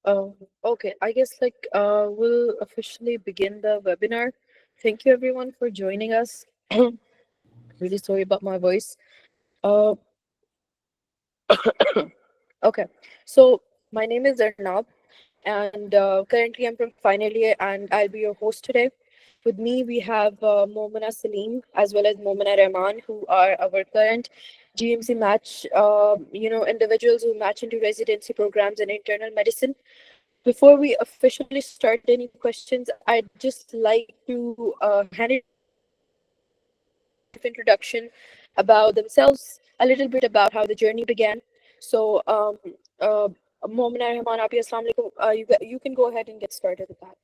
Okay, I guess we'll officially begin the webinar. Thank you everyone for joining us. Really sorry about my voice. Uh, okay, so my name is Zarnab, and currently I'm from final year, and I'll be your host today. With me, we have Momina Saleem as well as Momina Rehman, who are our current GMC match, individuals who match into residency programs in internal medicine. Before we officially start any questions, I'd just like to hand it over to them to give a brief introduction about themselves, a little bit about how the journey began. So, Momina Rehman, Api, Assalamu alaikum. You can go ahead and get started with that.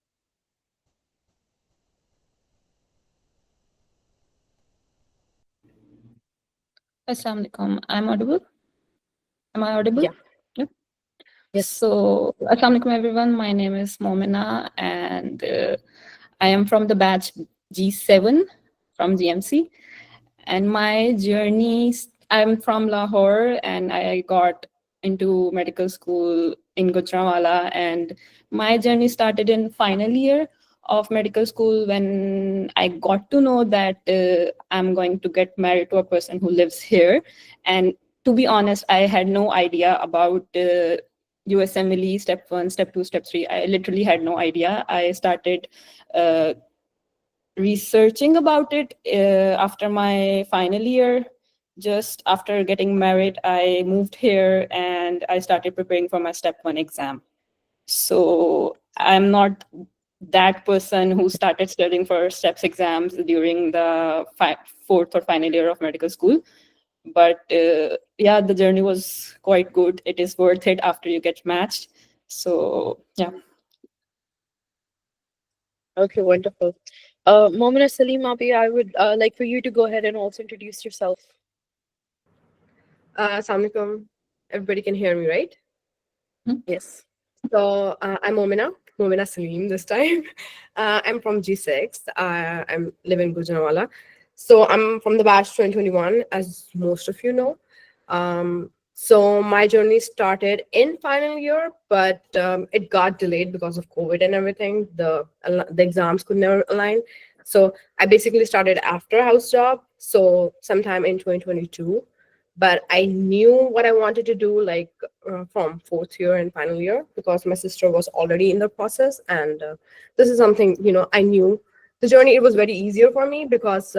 Assalamu alaikum. I'm audible? Am I audible? Yeah. Yep. Yes. So, Assalamu alaikum, everyone. My name is Momina, and I am from the batch G7 from GMC. And my journey, I'm from Lahore, and I got into medical school in Gujranwala. And my journey started in final year of medical school when I got to know that I'm going to get married to a person who lives here. And to be honest, I had no idea about USMLE step 1, step 2, step 3. I literally had no idea. I started uh, researching about it after my final year. Just after getting married, I moved here and I started preparing for my step 1 exam. So I'm not that person who started studying for steps exams during the fourth or final year of medical school. But yeah, the journey was quite good. It is worth it after you get matched. So yeah. Okay, wonderful. Momina Saleem, Api, I would like for you to go ahead and also introduce yourself. Assalamu alaikum. Everybody can hear me, right? Yes. So I'm Momina Saleem this time. I'm from G6. I'm live in Gujranwala. So I'm from the batch 2021, as most of you know. So my journey started in final year, but it got delayed because of COVID and everything. The exams could never align. So I basically started after house job. So sometime in 2022. But I knew what I wanted to do from fourth year and final year because my sister was already in the process, and this is something I knew. The journey, it was very easier for me because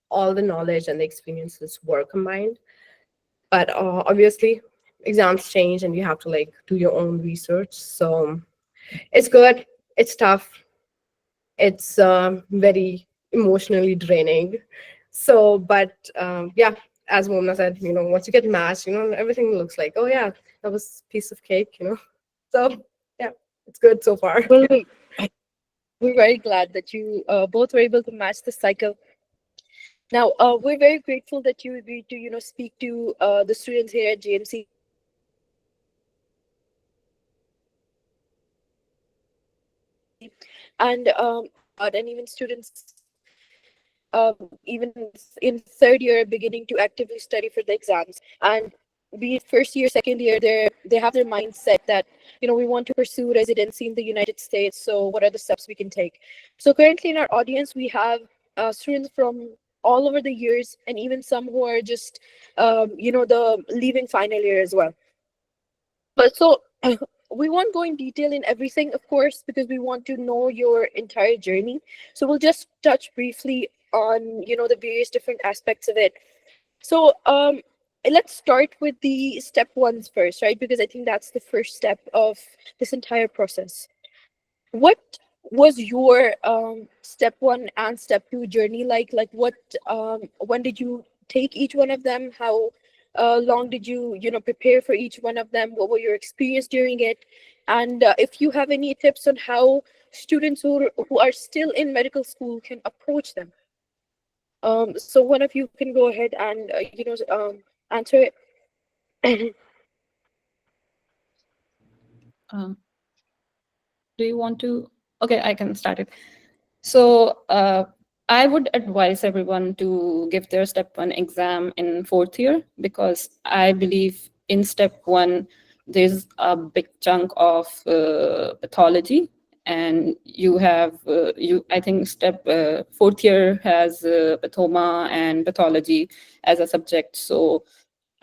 all the knowledge and the experiences were combined. But obviously exams change and you have to do your own research. So it's good, it's tough, it's very emotionally draining. So, but yeah, as Momna said, once you get matched, everything looks like, oh yeah, that was a piece of cake. So yeah, it's good so far. Well, we're very glad that you both were able to match the cycle. Now, we're very grateful that you agreed to, speak to the students here at GMC and and even students even in third year beginning to actively study for the exams, and be it first year, second year, they have their mindset that we want to pursue residency in the United States. So what are the steps we can take? So currently in our audience we have students from all over the years, and even some who are just the leaving final year as well. But so we won't go in detail in everything, of course, because we want to know your entire journey. So we'll just touch briefly on, the various different aspects of it. So let's start with the step ones first, right? Because I think that's the first step of this entire process. What was your step one and step two journey like? Like what when did you take each one of them? How long did you prepare for each one of them? What were your experience during it? And if you have any tips on how students who are still in medical school can approach them. So one of you can go ahead and answer it. Um, do you want to? Okay, I can start it. So I would advise everyone to give their step 1 exam in fourth year, because I believe in step 1 there's a big chunk of pathology, and you have I think fourth year has pathoma and pathology as a subject. So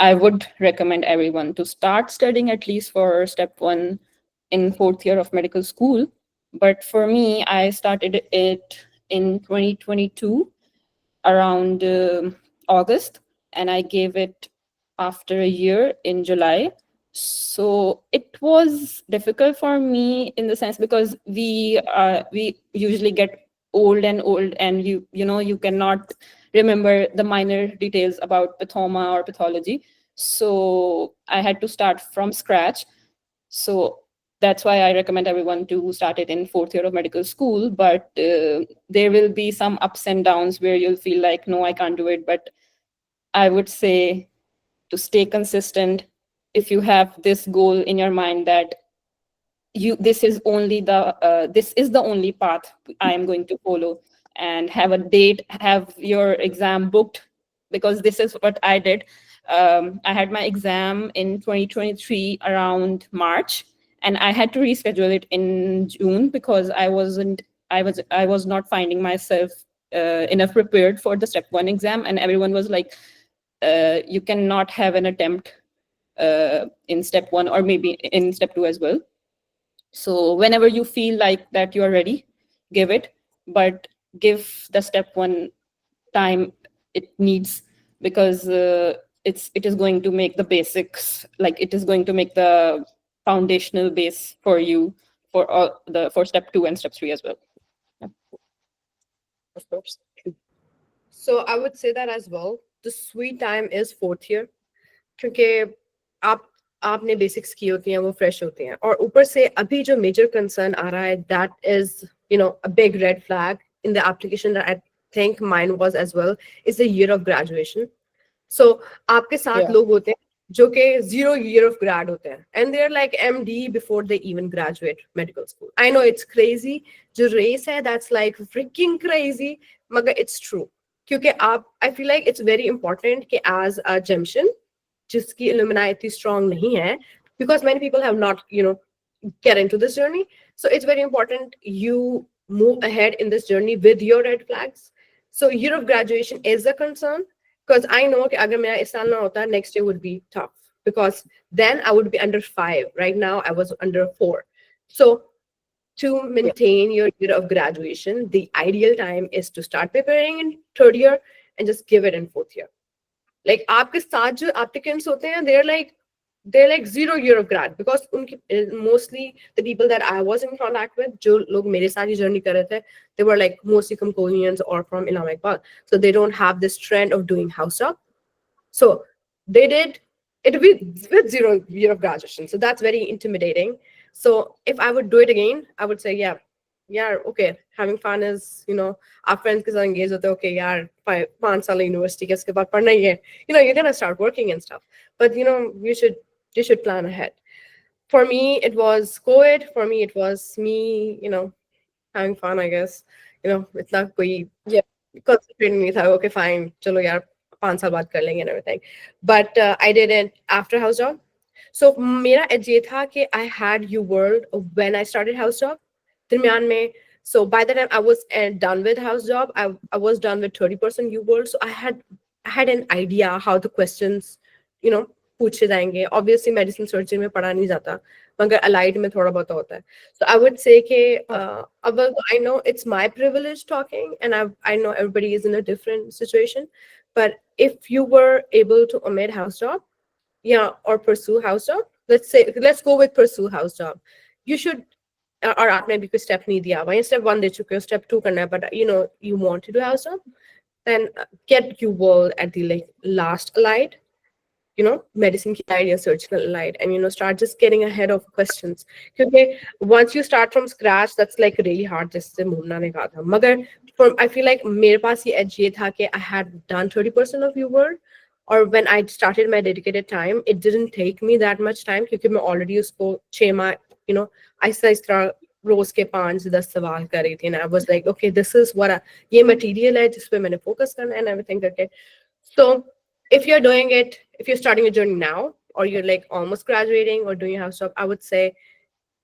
I would recommend everyone to start studying at least for step 1 in fourth year of medical school. But for me, I started it in 2022 around August, and I gave it after a year in July. So it was difficult for me in the sense because we usually get old, and you cannot remember the minor details about pathoma or pathology. So I had to start from scratch. So that's why I recommend everyone to start it in fourth year of medical school. But there will be some ups and downs where you'll feel like, no, I can't do it. But I would say to stay consistent. If you have this goal in your mind that this is the only path I am going to follow, and have a date, have your exam booked, because this is what I did. I had my exam in 2023 around March, and I had to reschedule it in June because I was not finding myself enough prepared for the step 1 exam, and everyone was like, you cannot have an attempt in step 1 or maybe in step 2 as well. So whenever you feel like that you are ready, give it, but give the step 1 time it needs, because it is going to make the basics, like it is going to make the foundational base for you for step 2 and step 3 as well. Yeah. Of course. So I would say that as well. The sweet time is fourth year, क्योंकि आप आपने basics की होती हैं, वो fresh होती हैं, और ऊपर से अभी जो मेजर कंसर्न आ रहा है, that is a big red flag in the application that I think mine was as well, is the year of graduation. So आपके साथ लोग होते हैं जो कि 0 year of grad होते हैं, and they're like MD before they even graduate medical school. I know it's crazy, जो race है, that's like freaking crazy, मगर it's true. क्योंकि I feel like it's very important कि as a Gemcian जिसकी alumni इतनी strong नहीं है, because many people have not get into this journey, so it's very important you move ahead in this journey with your red flags. So year of graduation is a concern, because I know कि अगर मेरा इस साल ना होता, next year would be tough, because then I would be under 5. Right now I was under 4. So to maintain your year of graduation, the ideal time is to start preparing in third year and just give it in fourth year. Like आपके साथ जो applicants होते हैं, they're like 0 year of grad, because mostly the people that I was in contact with, जो लोग मेरे साथ ये journey कर रहे थे, they were like mostly Cambodians or from Islamabad, so they don't have this trend of doing house job. So they did it with 0 year of graduation, so that's very intimidating. So if I would do it again, I would say yeah, okay, having fun is, our friends के साथ engage होते हैं, okay यार 5 साल university के इसके बाद पढ़ना ही है, you're gonna start working and stuff, but you should plan ahead. For me it was COVID, for me it was me having fun, I guess. इतना कोई concentrate नहीं था, okay fine चलो यार 5 साल बाद कर लेंगे and everything, but I did it after house job. So मेरा edge ये था कि I had UWorld when I started house job दरमियान में. So by the time I was done with house job, I was done with 30% UWorld, so I had an idea how the questions पूछे जाएंगे. Obviously medicine surgery में पढ़ा नहीं जाता, मगर allied में थोड़ा बहुत होता है. So I would say कि I know it's my privilege talking, and I know everybody is in a different situation, but if you were able to omit house job, or pursue house job, let's go with pursue house job, you should, और आपने भी कोई step नहीं दिया, वहीं step 1 दे चुके हो, step 2 करना है, but you want to do house job, then get UWorld at the last allied, medicine की allied या surgical allied, and start just getting ahead of questions, क्योंकि once you start from scratch, that's like really hard, जैसे मोमना ने कहा था. मगर I feel like मेरे पास ये edge ये था कि I had done 30% of UWorld, or when I started my dedicated time, it didn't take me that much time, क्योंकि मैं already उसको 6 माह आहिस्ता रोज के 5-10 सवाल कर रही थी, and I was like, okay, this is what ये material है जिस पे मैंने focus करना है and everything करके. So if you're doing it, if you're starting a journey now, or you're like almost graduating or doing your house job, I would say,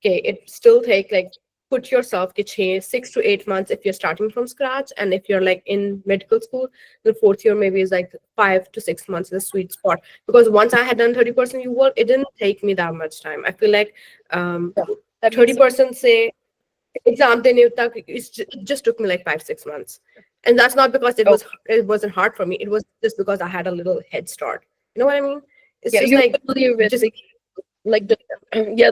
okay, it still take like put yourself ke 6 to 8 months if you're starting from scratch, and if you're like in medical school, the fourth year maybe is like 5 to 6 months is a sweet spot. Because once I had done 30% you work, it didn't take me that much time. I feel like That makes 30% say exam dene tak it just took me like 5-6 months, and that's not because it wasn't hard for me. It was just because I had a little head start. You know what I mean? It's yeah, just you're like familiar with just like the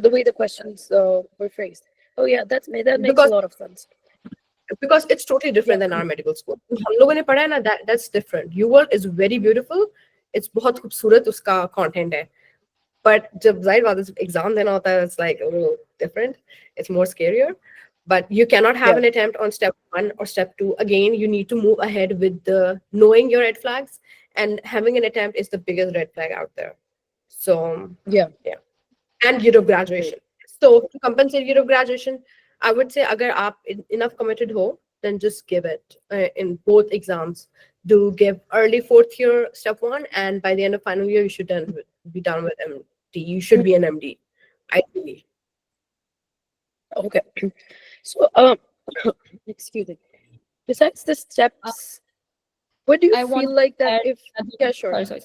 the way the questions were phrased. Oh yeah, that makes a lot of sense. because it's totally different than our medical school. हम लोगों ने पढ़ा है ना, that's different. UWorld is very beautiful. It's बहुत खूबसूरत उसका content है. But जब जाहिर बात है exam देना होता है, it's like a little different. It's more scarier. But you cannot have an attempt on step 1 or step 2. Again, you need to move ahead with the knowing your red flags, and having an attempt is the biggest red flag out there. So Yeah. And year of graduation. So to compensate year of graduation, I would say agar aap enough committed ho, then just give it in both exams. Do give early fourth year step 1, and by the end of final year you should be done with MD. You should be an MD, ideally. Okay. So excuse me. Besides the steps, what do you I want feel like to that add if sure. sorry.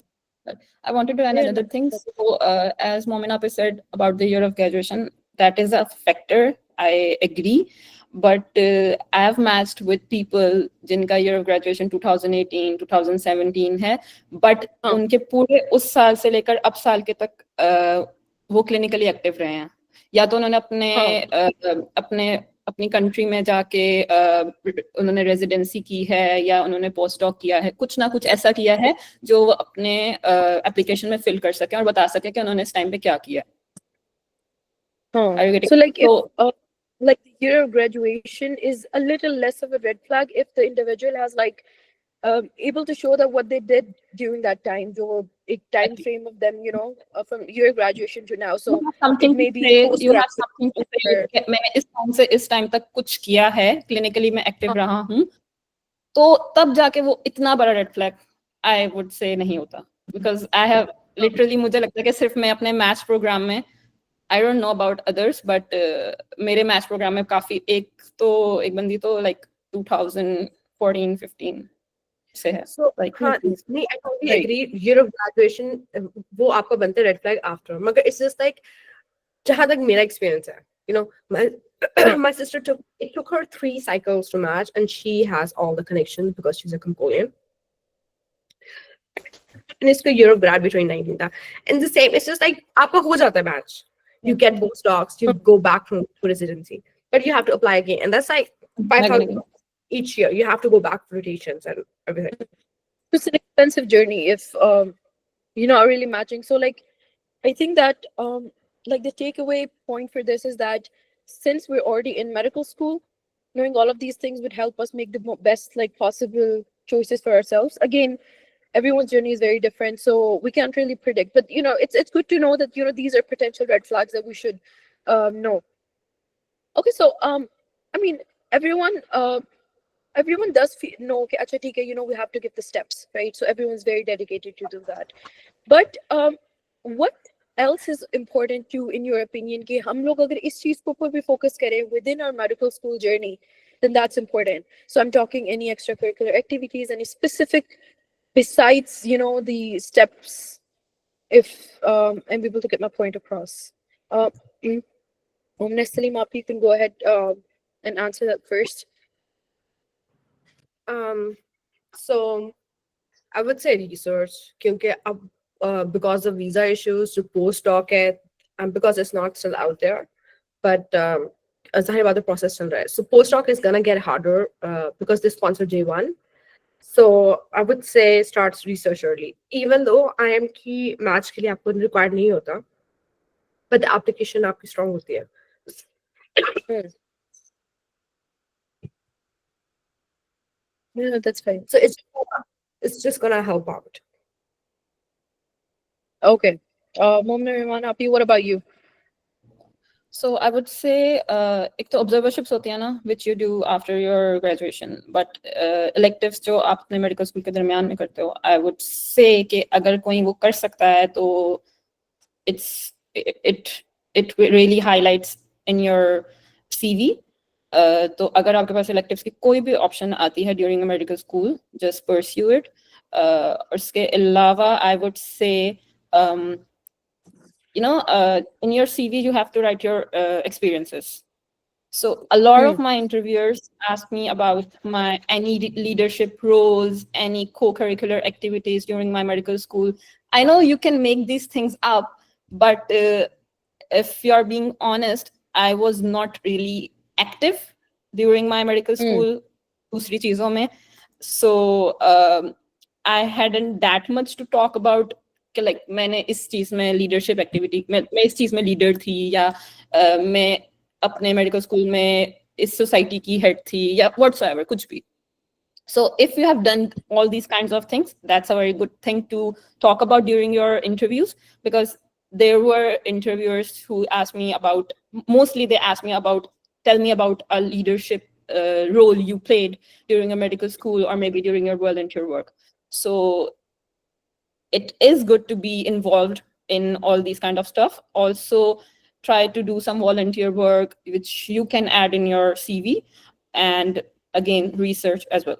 I wanted to add Yeah, another no, thing. So, as Momina said about the year of graduation, that is a factor. I agree. But I have matched with people जिनका year of graduation 2018, 2017 है, but उनके पूरे उस साल से लेकर अब साल के तक वो clinically active रहे हैं. या तो उन्होंने अपनी कंट्री में जाके उन्होंने रेजिडेंसी की है, या उन्होंने पोस्ट डॉक किया है, कुछ ना कुछ ऐसा किया है जो वो अपने एप्लीकेशन में फिल कर सके और बता सके कि उन्होंने इस टाइम पे क्या किया. So like if like the year of graduation is a little less of a red flag if the individual has like able to show that what they did during that time, so a time frame of them, from year graduation to now. So it may be you have something to say. मैंने इस time से इस time तक कुछ किया है, clinically मैं active रहा हूँ, तो तब जाके वो इतना बड़ा रेड फ्लैग आई वुड से नहीं होता. बिकॉज आई हैव लिटरली, मुझे लगता है कि सिर्फ मैं अपने मैथ्स प्रोग्राम में, I don't know about others, but मेरे मैथ्स प्रोग्राम में काफी एक बंदी तो लाइक 2014-15 से है. So हाँ, नहीं, I totally agree. Year of graduation वो आपका बनता है red flag after. मगर it's just like जहाँ तक मेरा experience है, my sister took her 3 cycles to match, and she has all the connections because she's a Congolian. And it's the year of grad between 19 था. And the same, it's just like आपका हो जाता है match. You get postdocs, you go back to residency, but you have to apply again, and that's like 5,000 each year. You have to go back for rotations and everything. It's an expensive journey if are really matching. So like I think that like the takeaway point for this is that since we're already in medical school, knowing all of these things would help us make the best like possible choices for ourselves. Again, everyone's journey is very different, so we can't really predict, but it's good to know that these are potential red flags that we should know. Okay, so I mean, everyone does know, okay, acha, theek hai, we have to give the steps, right? So everyone's very dedicated to do that. But what else is important to, in your opinion, कि हम लोग अगर इस चीज को ऊपर भी focus करें within our medical school journey, then that's important. So I'm talking any extracurricular activities, any specific besides the steps, if I'm able to get my point across. Momina Saleem, you can go ahead and answer that first. So I would say research, क्योंकि अब because of visa issues to postdoc it, and because it's not still out there, but ज़ाहिर बात है process चल रहा है. So postdoc is gonna get harder because they sponsor J1. So I would say start research early, even though IIM की match के लिए आपको required नहीं होता, but the application आपकी strong होती है. Yeah, that's fine. So it's just gonna help out. Okay. Momina Rehman, what about you? So I would say एक तो observerships होती है ना, which you do after your graduation, but electives जो आप अपने medical school के दरमियान में करते हो, I would say कि अगर कोई वो कर सकता है तो it really highlights in your CV. तो अगर आपके पास electives की कोई भी option आती है during a medical school, just pursue it. और इसके अलावा I would say, in your CV you have to write your experiences. So a lot of my interviewers ask me about my any leadership roles, any co-curricular activities during my medical school. I know you can make these things up, but if you're being honest, I was not really active during my medical school. दूसरी चीजों में. So I hadn't that much to talk about कि like मैंने इस चीज में leadership activity मैं इस चीज में leader थी या मैं अपने मेडिकल स्कूल में इस सोसाइटी की हेड थी या whatsoever कुछ भी. So if you have done all these kinds of things, that's a very good thing to talk about during your interviews, because there were interviewers who asked me about, mostly they asked me about, tell me about a leadership role you played during a medical school or maybe during your volunteer work. So it is good to be involved in all these kind of stuff. Also try to do some volunteer work which you can add in your CV, and again research as well.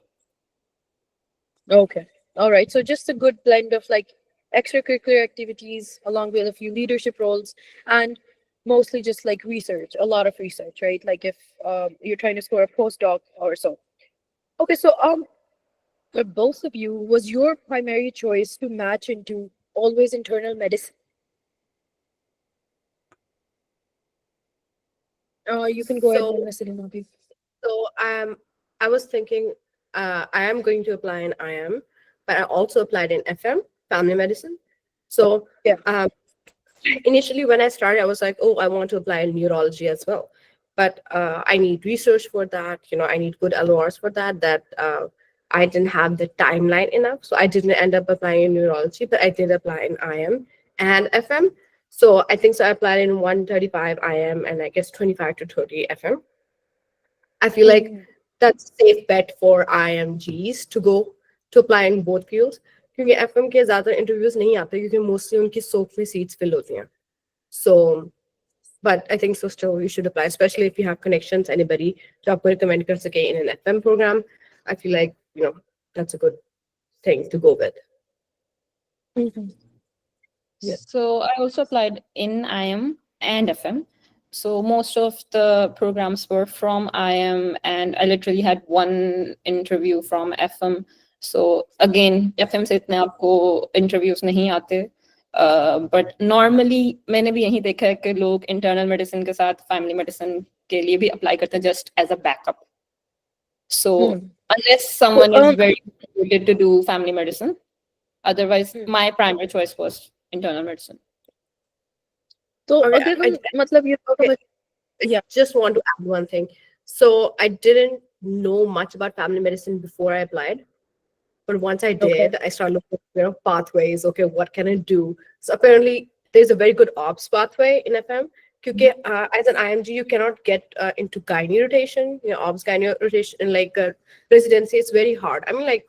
Okay. All right. So just a good blend of like extracurricular activities along with a few leadership roles, and mostly just like research, a lot of research, right? Like if you're trying to score a postdoc or so. Okay. So for both of you, was your primary choice to match into always internal medicine? You can go ahead, Momina Saleem. So I was thinking I am going to apply in IM, but I also applied in FM, family medicine. So Yeah. Initially when I started, I was like, oh, I want to apply in neurology as well. But I need research for that. I need good LORs for that. I didn't have the timeline enough. So I didn't end up applying in neurology, but I did apply in IM and FM. So I think so I applied in 135 IM and I guess 25 to 30 FM. I feel like that's a safe bet for IMGs to go to apply in both fields. क्योंकि FM के ज़्यादा interviews नहीं आते क्योंकि mostly उनकी soak seats fill होती हैं. So, but I think so still you should apply, especially if you have connections, anybody जो आपको recommend कर सके in an FM program. I feel like that's a good thing to go with. Yeah. So I also applied in IM and FM. So most of the programs were from IM, and I literally had one interview from FM. So again, FM से इतने आपको interviews नहीं आते. But normally मैंने भी यही देखा है कि लोग internal medicine के साथ family medicine के लिए भी apply करते हैं just as a backup. So unless someone is very motivated to do family medicine, otherwise my primary choice was internal medicine. So Okay, yeah. Just want to add one thing. So I didn't know much about family medicine before I applied. But once I did, I started looking at pathways. Okay, what can I do? So apparently there's a very good ops pathway in FM. Because as an IMG, you cannot get into gynae rotation, ops gynae rotation, and like residency. It's very hard. I mean, like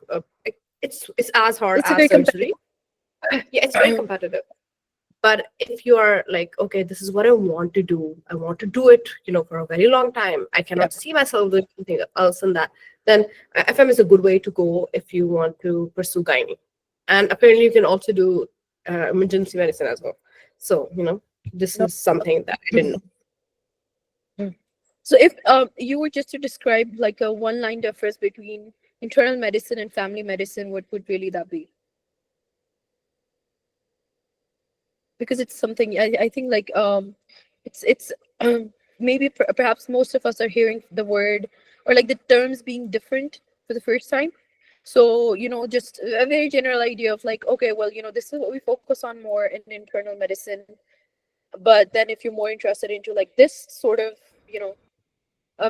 it's as hard as surgery. Yeah, it's very competitive. But if you are like, okay, this is what I want to do. I want to do it, for a very long time. I cannot see myself doing anything else than that. Then FM is a good way to go if you want to pursue gynae. And apparently you can also do emergency medicine as well. So, this is something that I didn't know. So if you were just to describe like a one-line difference between internal medicine and family medicine, what would really that be? Because it's something I think like it's maybe perhaps most of us are hearing the word or like the terms being different for the first time. So just a very general idea of like, okay, well, this is what we focus on more in internal medicine, but then if you're more interested into like this sort of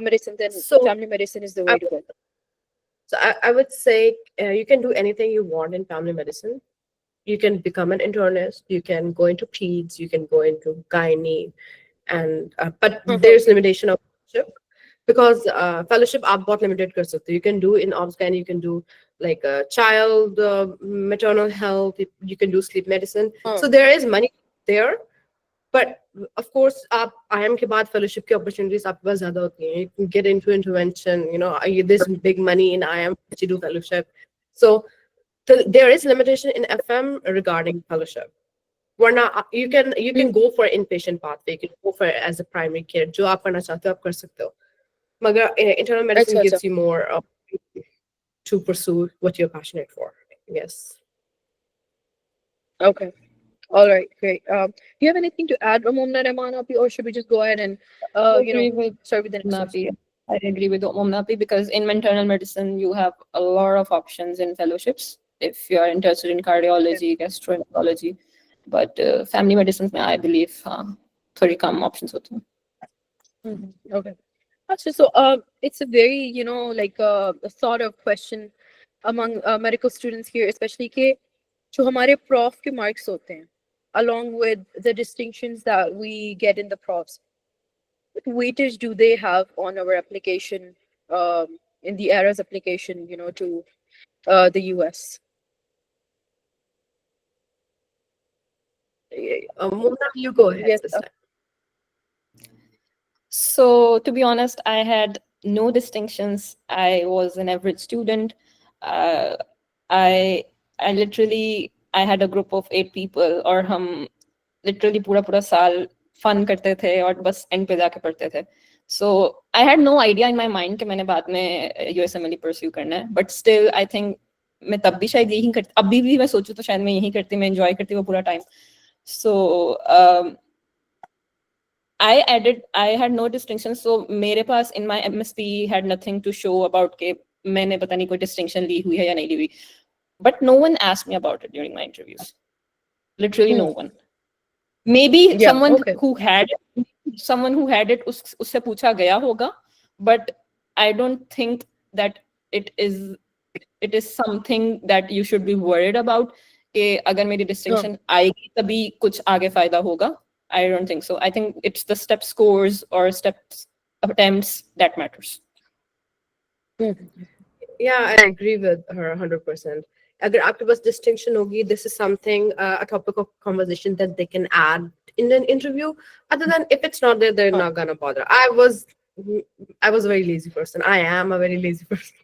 medicine, then family medicine is the way to go. So I would say you can do anything you want in family medicine. You can become an internist, you can go into peds, you can go into gynae, and but there's limitation of fellowship because fellowship आप बहुत limited कर सकते हो. You can do in obs gynae, you can do like child maternal health, you can do sleep medicine. So there is money there, But of course आप IIM के बाद fellowship की opportunities आपके पास ज़्यादा होती हैं. You can get into intervention, you know, there's big money in IIM to do fellowship. So there is limitation in FM regarding fellowship. वरना you can go for inpatient pathway, you can go for as a primary care. जो आप करना चाहते हो आप कर सकते हो. मगर internal medicine अच्छा, gives you more to pursue what you're passionate for. Yes. Okay. All right, great. Do you have anything to add, Momina Rehman, or should we just go ahead and I agree with start with the next question? Napi. I agree with Napi because in internal medicine you have a lot of options in fellowships if you are interested in cardiology, gastroenterology, but family medicine, I believe, थोड़ी कम options होते हैं. Okay. So it's a very like a thought of question among medical students here, especially कि जो हमारे prof के marks होते हैं, along with the distinctions that we get in the profs. What weightage do they have on our application, in the ERA's application, to the US? Momina, you go ahead Yes. this time. So to be honest, I had no distinctions. I was an average student. I literally I had a group of 8 people और हम literally पूरा साल fun करते थे और बस end पे जाके पढ़ते थे. So I had no idea in my mind कि मैंने बाद में USMLE pursue करना है. But still I think मैं तब भी शायद यही करती, अभी भी मैं सोचूं तो शायद मैं यही करती, मैं enjoy करती वो पूरा time. So I had no distinction, so मेरे पास in my MSP had nothing to show about के मैंने पता नहीं कोई distinction ली हुई है या नहीं ली हुई. But no one asked me about it during my interviews. Literally no one. Maybe someone who had it उससे पूछा गया होगा, but I don't think that it is something that you should be worried about कि अगर मेरी distinction आएगी तभी कुछ आगे फायदा होगा. I don't think so. I think it's the step scores or steps attempts that matters. Yeah, I agree with her 100%. अगर आपके पास distinction होगी, this is something, a topic of conversation that they can add in an interview. Other than if it's not there, they're not gonna bother. I was a very lazy person. I am a very lazy person.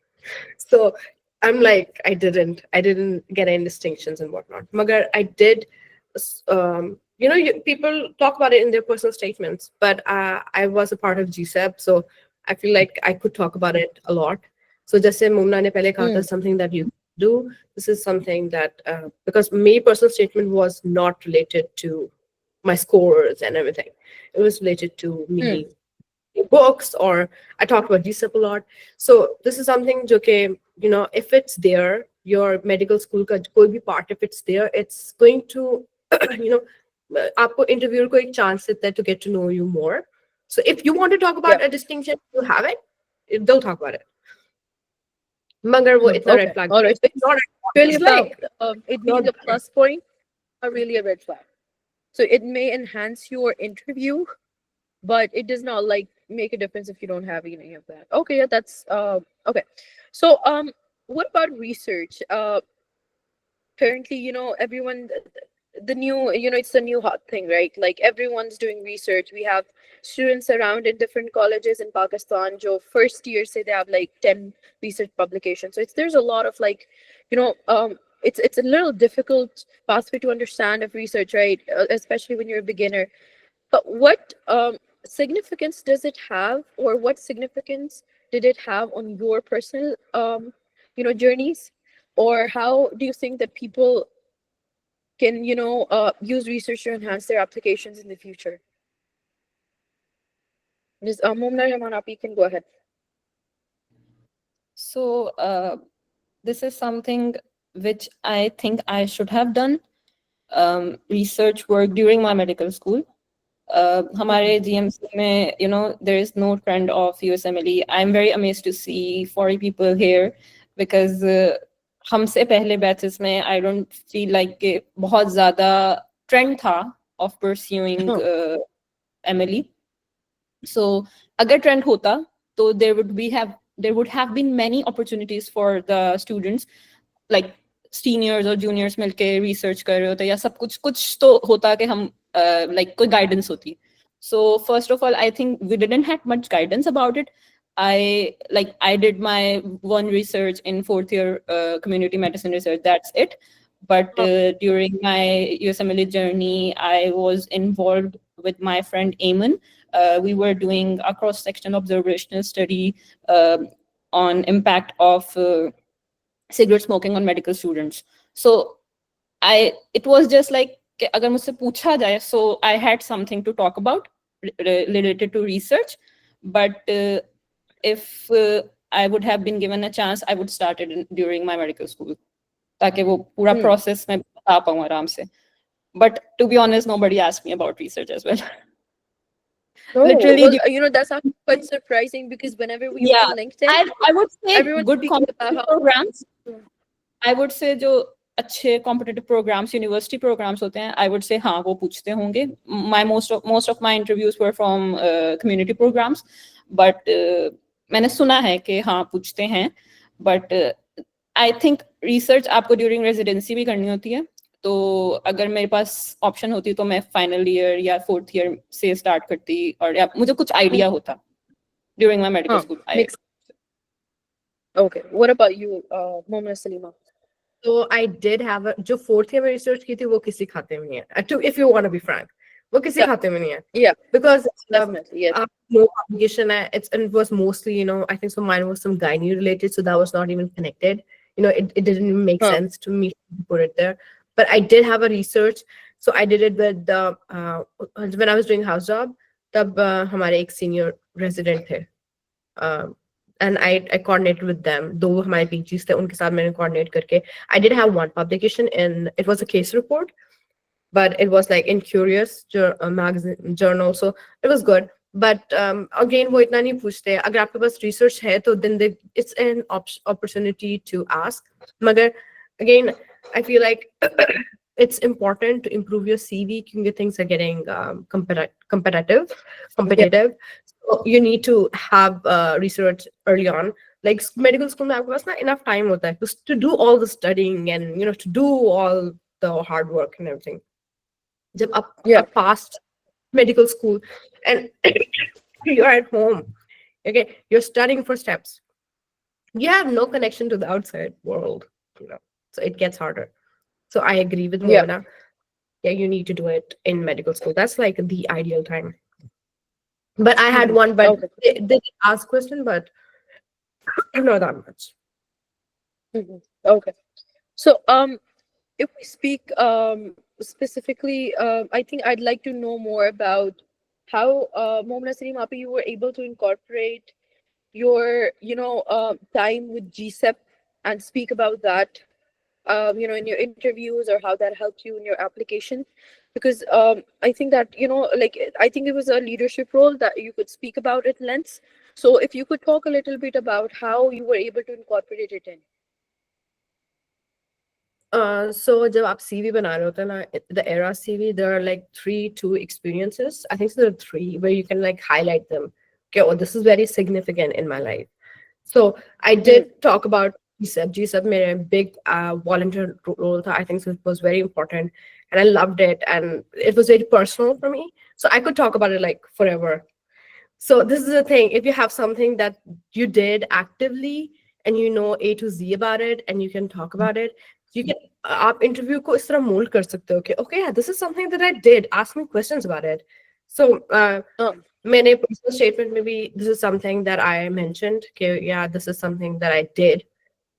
So I'm like, I didn't get any distinctions and whatnot. Magar I did, people talk about it in their personal statements, but I was a part of GSEP, so I feel like I could talk about it a lot. So just say Momina ne pehle kaha tha, something that you do. This is something that because my personal statement was not related to my scores and everything. It was related to me books, or I talked about GSEP a lot. So this is something jo ke, if it's there, your medical school ka koi bhi part, if it's there, it's going to आपको interviewer को एक chance देता है to get to know you more. So if you want to talk about a distinction, you have it, they'll talk about it. मगर वो इतना red flag. All right. It's not really like it being a plus point, or really a red flag. So it may enhance your interview, but it does not like make a difference if you don't have any of that. Okay, yeah, that's okay. So what about research? Currently, everyone, the new, it's a new hot thing, right? Like everyone's doing research. We have students around in different colleges in Pakistan. Jo first year say they have like 10 research publications. So there's a lot of like, it's a little difficult pathway to understand of research, right? Especially when you're a beginner. But what significance does it have, or what significance did it have on your personal, journeys? Or how do you think that people can, use research to enhance their applications in the future? Ms. Momina Rehman, you can go ahead. So this is something which I think I should have done research work during my medical school. हमारे GMC में, there is no trend of USMLE. I'm very amazed to see 40 people here because हमसे पहले batches में I don't feel like कि बहुत ज़्यादा trend था of pursuing MLE. So अगर trend होता तो there would have been many opportunities for the students, like seniors or juniors मिलके research कर रहे होते या सब कुछ तो होता कि हम like कोई guidance होती. So first of all, I think we didn't have much guidance about it. I did my one research in fourth year community medicine research. That's it. But during my USMLE journey, I was involved with my friend Eamon. We were doing a cross-section observational study on impact of cigarette smoking on medical students. So it was just like कि अगर मुझसे पूछा जाए, so I had something to talk about related to research. But if I would have been given a chance, I would start it during my medical school, ताकि वो पूरा process में बता पाऊँ आराम से. But to be honest, nobody asked me about research as well. No, Literally, well, that's actually quite surprising because whenever we yeah, open LinkedIn, I would say everyone's good speaking about competitive how. programs. I would say जो अच्छे competitive programs, university programs होते हैं, I would say हाँ वो पूछते होंगे. Most of my interviews were from community programs, but मैंने सुना है कि हाँ पूछते हैं. But I think research आपको during residency भी करनी होती है. तो अगर मेरे पास ऑप्शन होती तो मैं फाइनल ईयर या फोर्थ ईयर से स्टार्ट करती, और या मुझे कुछ आइडिया होता during my medical school. Okay, what about you, Momina Saleema? So I did have a जो fourth year में research की थी वो किसी खाते में नहीं है. If you want to be frank, वो किसी खाते में नहीं है. Yeah, Because definitely, yes. no publication है. It was mostly, I think so mine was some gynae related, so that was not even connected. It didn't even make sense to me to put it there. But I did have a research, so I did it with the when I was doing house job. तब हमारे एक senior resident थे. And I coordinated with them. दो हमारे PGs थे, उनके साथ मैंने coordinate करके. I did have one publication it was a case report, but it was like in Curious magazine journal, so it was good. But again, वो इतना नहीं पूछते. अगर आपके पास research है, तो then it's an opportunity to ask. मगर again, I feel like it's important to improve your CV because things are getting competitive. Yeah. So you need to have research early on. Like medical school, में आपके पास ना enough time होता है to do all the studying and to do all the hard work and everything. जब आप past medical school and you're at home, okay, you're studying for steps. You have no connection to the outside world, so it gets harder. So I agree with Momina. Yeah, you need to do it in medical school. That's like the ideal time. But I had one, but they did ask question, but not that much. Okay. So if we speak specifically, I think I'd like to know more about how Momina Saleem Api, you were able to incorporate your time with GSEP and speak about that in your interviews, or how that helped you in your application. Because I think that I think it was a leadership role that you could speak about at length. So if you could talk a little bit about how you were able to incorporate it in. So जब आप CV बना रहे होते हैं ना, the ERA CV, there are like 2 experiences. I think so there are 3 where you can like highlight them. Okay, oh, this is very significant in my life. So I did talk about GSEP. GSEP made a big volunteer role. I think so it was very important, and I loved it, and it was very personal for me. So I could talk about it like forever. So this is the thing: if you have something that you did actively and you know A to Z about it, and you can talk about it, you can आप interview को इस तरह mold कर सकते हो कि okay, yeah, this is something that I did. Ask me questions about it. So मैंने personal statement में भी this is something that I mentioned कि yeah, this is something that I did.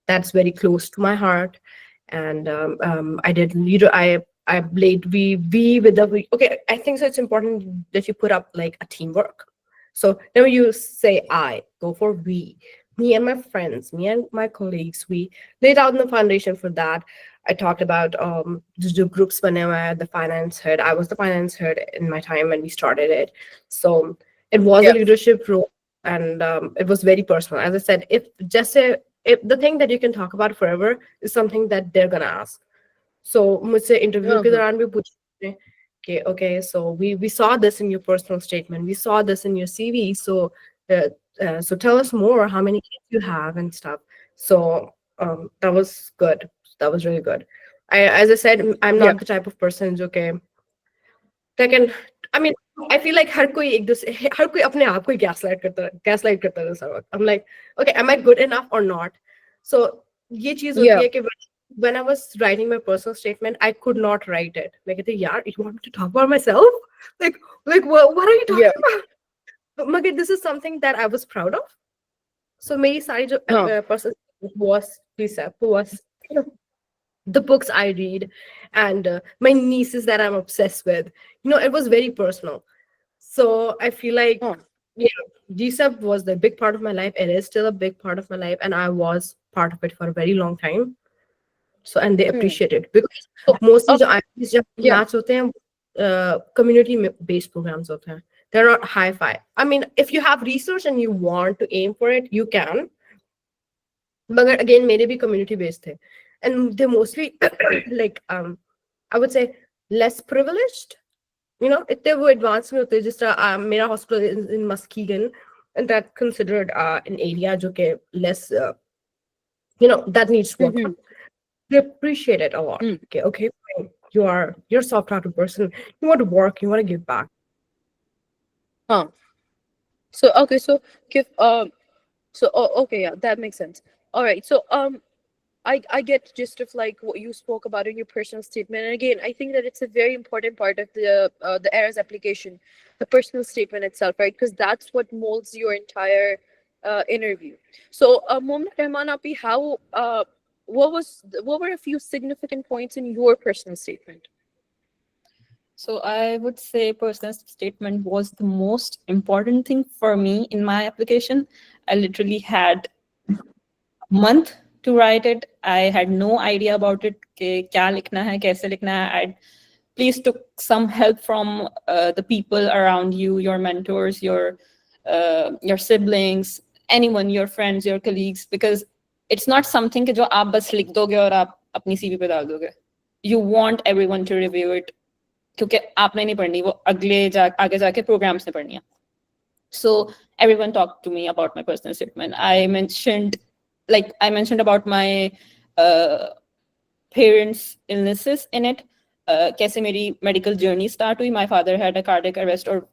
That's very close to my heart, and I did leader. I played we with the okay. I think so. It's important that you put up like a teamwork. So now you say I go for we. Me and my friends, me and my colleagues, we laid out the foundation for that. I talked about the groups whenever the finance head. I was the finance head in my time when we started it. So it was a leadership role, and it was very personal. As I said, if the thing that you can talk about forever is something that they're gonna ask. So मुझसे interview के दौरान भी पूछते हैं, okay, so we saw this in your personal statement, we saw this in your CV, so so tell us more, how many kids you have and stuff. So that was good. That was really good. As I said, I'm not the type of person who's okay. Second, I mean, I feel like हर कोई अपने आप को ही gaslight करता है sir वक्त. I'm like, okay, am I good enough or not? So ये चीज होती Yeah. है कि when I was writing my personal statement, I could not write it. मैं कहती यार, you want me to talk about myself? Like what are you talking Yeah. about? But मगर this is something that I was proud of. So मेरी सारी जो personal statement was precept was, you know, the books I read and my nieces that I'm obsessed with. You know, it was very personal. So I feel like, yeah, GSEP was the big part of my life. It is still a big part of my life, and I was part of it for a very long time. So and they appreciate it because mostly जो IITs जब Yeah. match होते हैं, community based programs होते हैं. They're not hi-fi. I mean, if you have research and you want to aim for it, you can. But again, मेरे भी community based थे, and they're mostly like I would say less privileged. You know, if they were advanced में होते, जिस तरह मेरा hospital is in Muskegon, and that considered an area जो के less you know, that needs work on. They appreciate it a lot. Okay, fine. You're a soft-hearted person. You want to work. You want to give back. So okay, so give okay, yeah, that makes sense. All right, so I get gist of like what you spoke about in your personal statement, and again, I think that it's a very important part of the ERAS application, the personal statement itself, right? Because that's what molds your entire interview. So, Momina Rehman Api, how what were a few significant points in your personal statement? So I would say personal statement was the most important thing for me in my application. I literally had a month to write it. I had no idea about it. कि क्या लिखना है, कैसे लिखना है. I please took some help from the people around you, your mentors, your siblings, anyone, your friends, your colleagues, because it's not something कि जो आप बस लिख दोगे और आप अपनी CV पे डाल दोगे. You want everyone to review it. क्योंकि आपने नहीं पढ़नी, वो आगे जाके programs ने पढ़नी है. So everyone talked to me about my personal statement. I mentioned about my parents' illnesses in it. कैसे मेरी medical journey start हुई. My father had a cardiac arrest, और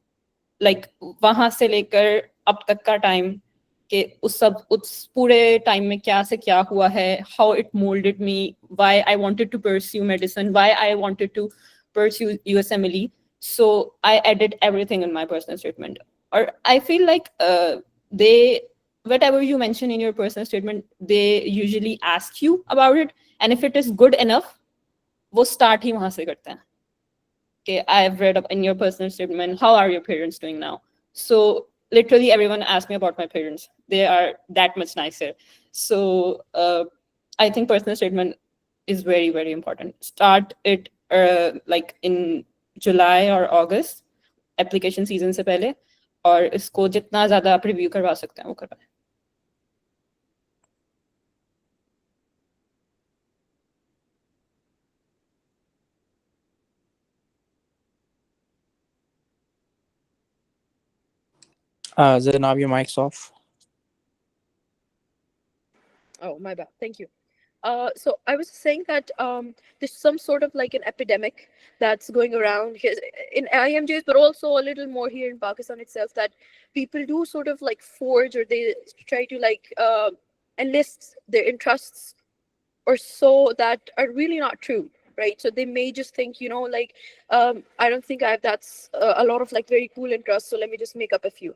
like वहाँ से लेकर अब तक का time कि उस पूरे time में क्या से क्या हुआ है, how it molded me, why I wanted to pursue medicine, why I wanted to pursue USMLE. So I added everything in my personal statement. Or I feel like whatever you mention in your personal statement, they usually ask you about it, and if it is good enough, वो start ही वहाँ से करते हैं. Okay, I've read up in your personal statement, how are your parents doing now? So literally everyone asked me about my parents. They are that much nicer. So I think personal statement is very, very important. Start it like in July or August, application season से पहले, और इसको जितना ज़्यादा आप review करवा सकते हैं वो करवाएं. Zarnab, your mic's off. Oh, my bad. Thank you. So I was saying that there's some sort of like an epidemic that's going around here in IMJs, but also a little more here in Pakistan itself, that people do sort of like forge, or they try to like enlist their interests or so that are really not true, right? So they may just think, you know, like I don't think I have that's a lot of like very cool interests, so let me just make up a few.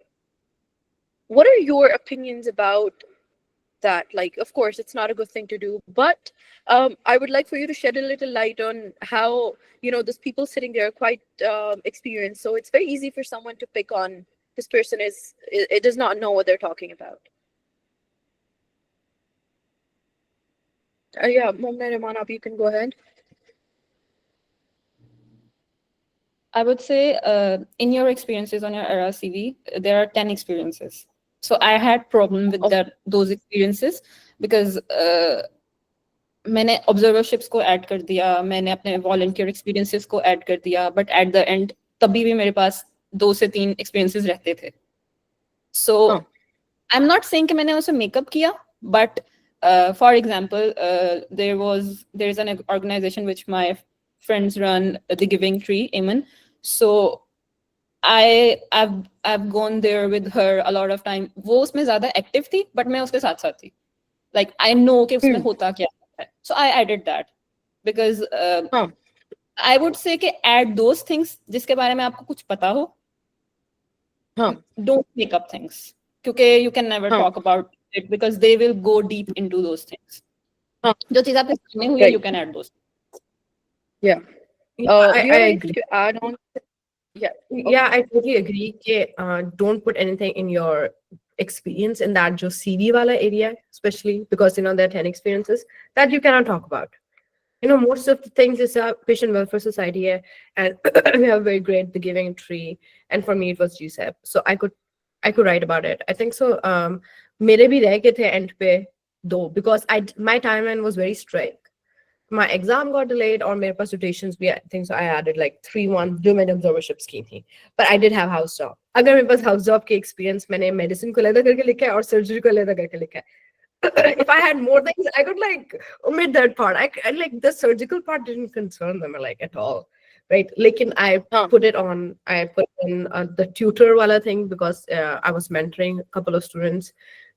What are your opinions about that? Like, of course, it's not a good thing to do, but I would like for you to shed a little light on how, you know, those people sitting there are quite experienced, so it's very easy for someone to pick on this person it does not know what they're talking about. Yeah, Momina Rehman, you can go ahead. I would say in your experiences on your ERA CV, there are 10 experiences. So I had problem with those experiences because मैंने observerships को add कर दिया, मैंने अपने volunteer experiences को add कर दिया, but at the end तभी भी मेरे पास 2 से 3 experiences रहते थे. So I'm not saying कि मैंने उसे makeup किया, but for example, there is an organization which my friends run, the Giving Tree, Amen. So I've gone there with her a lot of time. वो उसमें ज़्यादा active थी, but मैं उसके साथ साथ थी. Like I know कि उसमें होता क्या है. So I added that because I would say कि add those things जिसके बारे में आपको कुछ पता हो. Don't make up things. क्योंकि you can never talk about it because they will go deep into those things. जो चीज़ आपके सामने हुई है, you can add those. Yeah. Do you have anything to add on? Yeah, I totally agree. Don't put anything in your experience in that jo CV wala area, especially because there are 10 experiences that you cannot talk about. Most of the things is a patient welfare society here, and we have very great the giving tree. And for me, it was GSEP, so I could write about it. I think so. Mere bhi reh gaye the end pe do because my timeline was very strict. My exam got delayed or my rotations I think so I added like 3-1 जो मैंने observership की थी, but I did have house job. अगर मेरे पास house job के experience मैंने medicine को अलग करके लिखा है और surgery को अलग करके लिखा है. If I had more things I could like omit that part. I like the surgical part didn't concern them like at all, right? Like I put it on the tutor wala thing because I was mentoring a couple of students.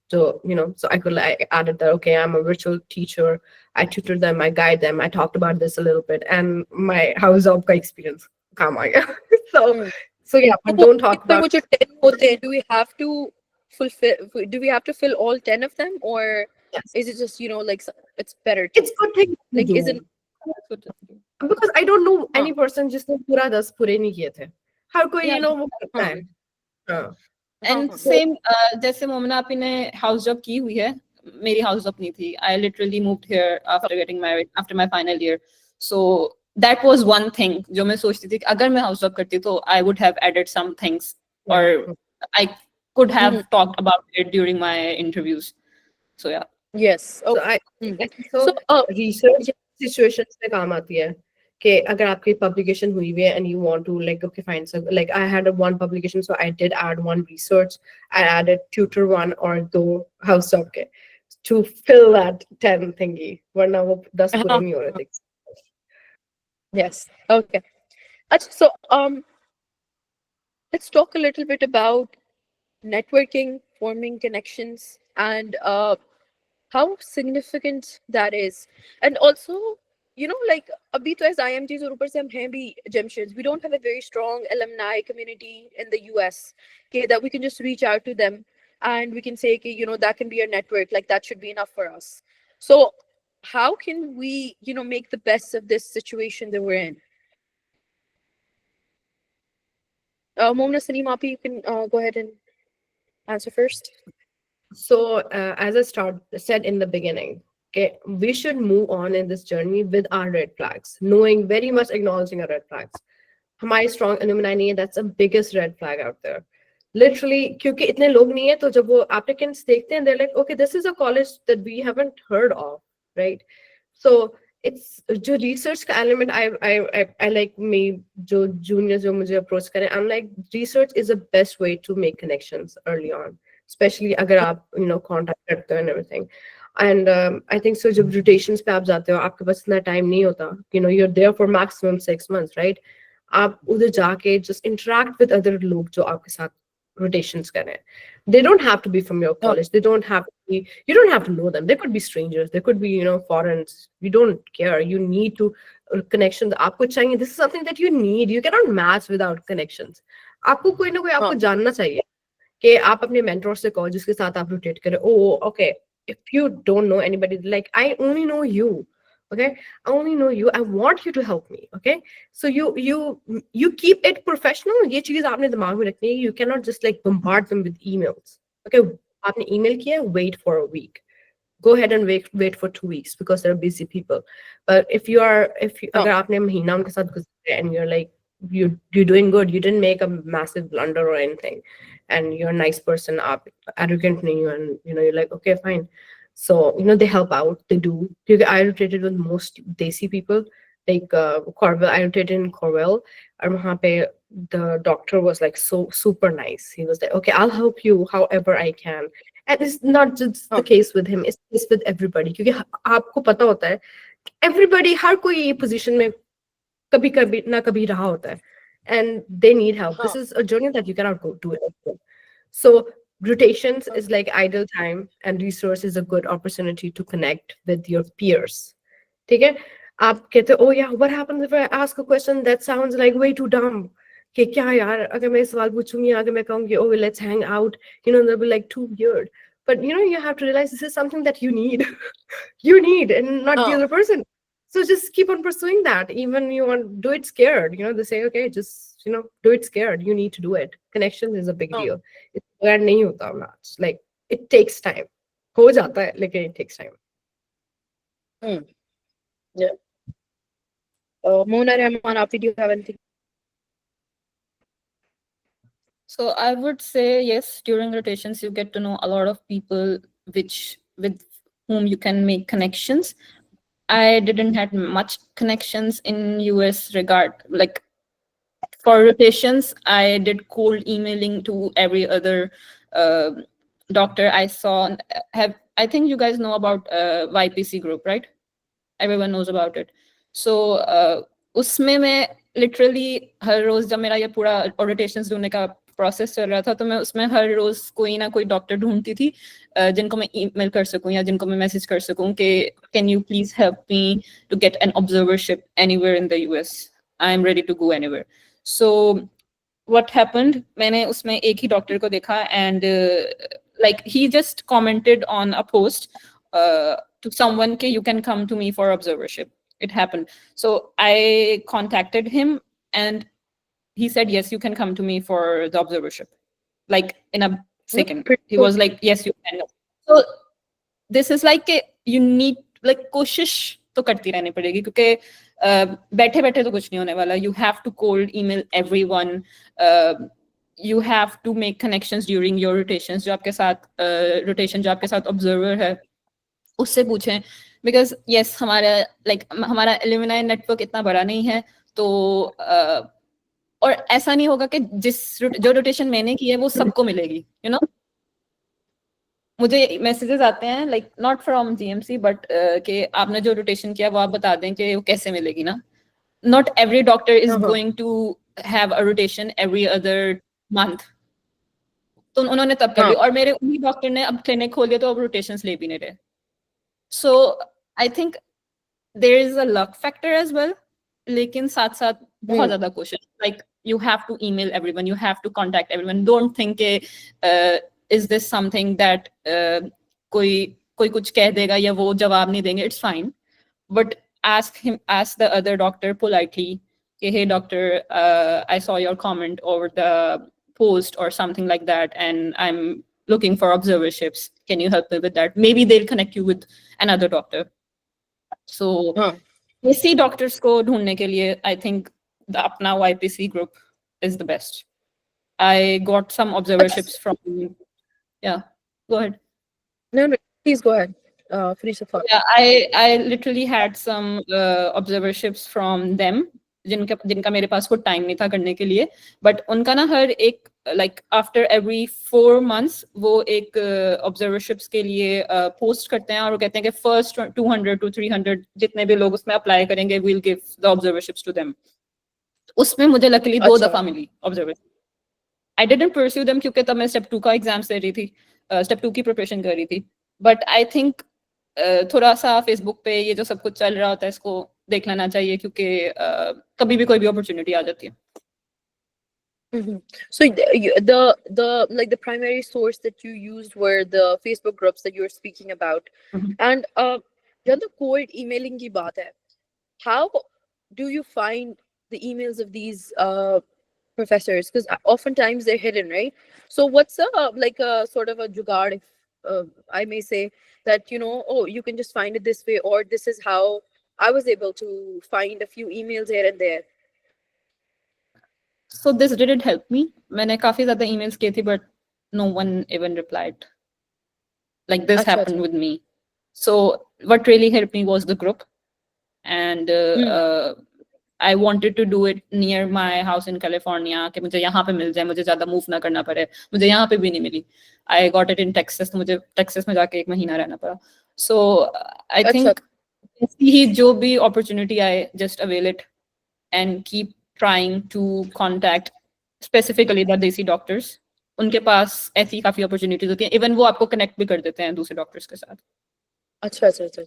So, so I could like added that, okay, I'm a virtual teacher. I tutor them, I guide them. I talked about this a little bit and my house job experience. Come on. So yeah, but don't talk about do we have to fill all 10 of them or is it just, like it's better to, it's good thing like do. isn't because I don't know any person जिसने पूरा 10 पूरे नहीं किए थे. हर कोई वो करता है. And same जैसे मोमिना आपी ने house job की हुई है, मेरी house job नहीं थी. I literally moved here after getting married after my final year. So that was one thing जो मैं सोचती थी कि अगर मैं house job करती तो I would have added some things or I could have talked about it during my interviews. So yeah. Yes. Okay. So research situations में काम आती है कि अगर आपकी publication हुई है and you want to like okay fine so like I had one publication so I did add one research. I added tutor one or दो house job के to fill that 10 thingy वरना वो 10 पूरे नहीं हो रहे थे. Yes. Okay. So let's talk a little bit about networking, forming connections, and how significant that is. And also, like abhi to as IMGs और ऊपर से हम हैं भी Gemcians, we don't have a very strong alumni community in the US, okay, that we can just reach out to them and we can say, okay, that can be your network, like that should be enough for us. So how can we, make the best of this situation that we're in? Momina Saleem, Api, you can go ahead and answer first. So as I said in the beginning, okay, we should move on in this journey with our red flags, knowing very much acknowledging our red flags. हमारी strong alumni नहीं है, that's the biggest red flag out there. Literally, क्योंकि इतने लोग नहीं है, तो जब वो applicants देखते हैं, they're like, okay, this is a college that we haven't heard of, right? So it's जो research का element, I like me जो juniors जो मुझे approach करें, I'm like research is the best way to make connections early on, especially अगर आप contact करते हो and everything. And I think so जब rotations पे आप जाते हो, आपके पास इतना time नहीं होता, you're there for maximum 6 months, right? आप उधर जाके just interact with other लोग जो आपके साथ rotations करें. They don't have to be from your college. They don't have to be, you don't have to know them. They could be strangers. They could be, foreigners. You don't care. You need to connections. आपको चाहिए. This is something that you need. You cannot match without connections. आपको कोई ना कोई आपको जानना चाहिए कि आप अपने mentor से कहो जिसके साथ आप rotate करें. Oh, okay. If you don't know anybody, like I only know you. Okay, I only know you. I want you to help me. Okay, so you keep it professional. ये चीज़ आपने दिमाग में रखनी है. You cannot just like bombard them with emails. Okay, आपने email किया, wait for a week. Go ahead and wait for 2 weeks because they're busy people. But if अगर आपने महीना उनके साथ गुज़ारा and you're like you're doing good, you didn't make a massive blunder or anything, and you're a nice person, आप arrogant नहीं हो, and you're like okay fine. So they help out. They do. I rotated with most Desi people, like Corwell. I rotated in Corwell, and वहाँ पे the doctor was like so super nice. He was like, okay, I'll help you however I can. And it's not just the case with him. It's with everybody. क्योंकि आपको पता होता है, everybody हर कोई ये position में कभी कभी ना कभी रहा होता है. and they need help. This is a journey that you cannot go do it alone. So rotations is like idle time, and resource is a good opportunity to connect with your peers. ठीक है आप कहते हो, oh yeah, what happens if I ask a question that sounds like way too dumb? कि क्या यार अगर मैं सवाल पूछूंगी अगर मैं कहूंगी oh let's hang out, you know, they'll be like too weird. But you know, you have to realize this is something that you need. You need, and not the other person. So just keep on pursuing that. Even you want do it scared. You know, they say, okay, just you know, do it scared. You need to do it. Connection is a big deal. It's नहीं होता ना. It's like it takes time. हो जाता है, लेकिन it takes time. Yeah. Momina Rehman, Afi, do you have anything? So I would say yes, during rotations you get to know a lot of people with whom you can make connections. I didn't have much connections in US regard, like for rotations I did cold emailing to every other doctor I saw. I think you guys know about YPC group, right? Everyone knows about it. So उसमें मैं literally हर रोज जब मेरा ये पूरा rotations ढूंढने का process चल रहा था तो मैं उसमें हर रोज कोई ना कोई डॉक्टर ढूंढती थी जिनको मैं ईमेल कर सकूं या जिनको मैं मैसेज कर सकूं कि can you please help me to get an observership anywhere in the US, I am ready to go anywhere. So what happened, मैंने उसमें एक ही डॉक्टर को देखा and like he just commented on a post to someone ke you can come to me for observership. It happened. So I contacted him and he said yes, you can come to me for the observership, like in a second. He was like yes you can. So this is like you need like कोशिश तो करती रहनी पड़ेगी क्योंकि बैठे बैठे तो कुछ नहीं होने वाला. You have to cold email everyone. You have to make connections during your rotations. जो आपके साथ rotation जो आपके साथ observer है उससे पूछें, बिकॉज यस हमारा लाइक हमारा एलुमनाई नेटवर्क इतना बड़ा नहीं है तो और ऐसा नहीं होगा कि जो रोटेशन मैंने की है वो सबको मिलेगी. यू नो मुझे मैसेजेस आते हैं like not from GMC but कि आपने जो रोटेशन किया वो आप बता दें कि वो कैसे मिलेगी ना. Not every doctor is going to have a rotation every other month. तो उन्होंने तब कर ली और मेरे उन्हीं डॉक्टर ने अब क्लिनिक खोल दिया तो अब रोटेशंस ले भी नहीं रहे. So I think there is a luck factor as well. लेकिन साथ साथ बहुत ज़्यादा कोशिश. Like you have to email everyone, you have to contact everyone. Don't think is this something that कोई कुछ कह देगा या वो जवाब नहीं देंगे. It's fine, but ask the other doctor politely. Hey doctor, I saw your comment over the post or something like that, and I'm looking for observerships. Can you help me with that? Maybe they'll connect you with another doctor. So ऐसी doctors को ढूंढने के लिए I think the अपना YPC group is the best. I got some observerships from. Yeah, go ahead. No, please go ahead. Finish the thought. Yeah, I literally had some observerships from them जिनका मेरे पास को time नहीं था करने के लिए, but उनका ना हर एक लाइक आफ्टर एवरी 4 months वो एक ऑब्जर्वरशिप्स के लिए पोस्ट करते हैं और वो कहते हैं कि फर्स्ट 200 to 300 जितने भी लोग उसमें अप्लाई करेंगे we'll give the observerships to them. उसमें मुझे लकीली 2 दफा मिली observership. I didn't pursue them क्योंकि तब मैं स्टेप 2 का एग्जाम दे रही थी, स्टेप 2 की प्रिपरेशन कर रही थी. बट आई थिंक थोड़ा सा फेसबुक पे ये जो सब कुछ चल रहा होता है इसको देख लेना चाहिए क्योंकि कभी भी कोई भी अपॉर्चुनिटी आ जाती है. So the like the primary source that you used were the Facebook groups that you were speaking about. And जब the cold emailing की बात है, how do you find the emails of these professors? Because oftentimes they're hidden, right? So what's like a sort of a jugaad, if I may say, that you know, oh, you can just find it this way, or this is how I was able to find a few emails here and there. So this didn't help me. मैंने काफी ज़्यादा emails किए थे, but no one even replied. Like this happened with me. So what really helped me was the group, and I wanted to do it near my house in California. कि मुझे यहाँ पे मिल जाए, मुझे ज़्यादा move ना करना पड़े. मुझे यहाँ पे भी नहीं मिली. I got it in Texas. तो मुझे Texas में जाके 1 महीना रहना पड़ा. So I think जो भी opportunity आए, just avail it and keep trying to contact specifically the desi doctors. उनके पास ऐसी काफी opportunities होती हैं, even वो आपको connect भी कर देते हैं दूसरे doctors के साथ. अच्छा अच्छा अच्छा.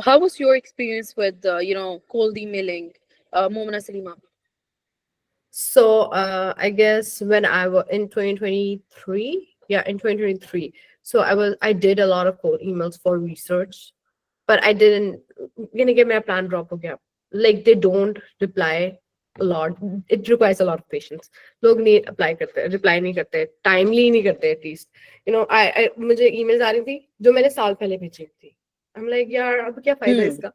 How was your experience with cold emailing, Momina Saleem? So I guess when I was in 2023, yeah, in 2023. So I did a lot of cold emails for research, but I didn't gonna get my plan drop again. Like they don't reply a lot. It requires a lot of patience. लोग नहीं apply करते, reply नहीं करते, timely नहीं करते at least. I मुझे emails आ रही थी जो मैंने साल पहले भेजी थी. I'm like यार अब क्या फायदा इसका?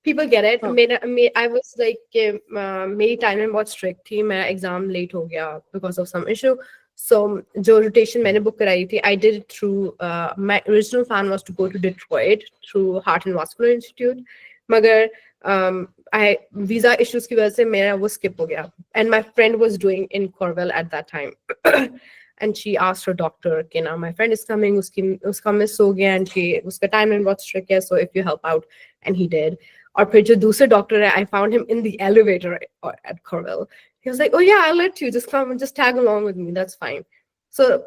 People get it. I was like मेरी timeline बहुत strict थी. मेरा exam late हो गया because of some issue. So जो rotation मैंने book कराई थी, I did it through my original plan was to go to Detroit through Heart and Vascular Institute. मगर I visa issues की वजह से मेरा वो skip हो गया. And my friend was doing in Cornell at that time. And she asked her doctor, okay, now my friend is coming, उसका miss हो गया, and उसका timeline बहुत strict है, so if you help out, and he did. और फिर जो दूसरे doctor है, I found him in the elevator at Cornell. He was like, oh yeah, I'll let you just come and just tag along with me, that's fine. So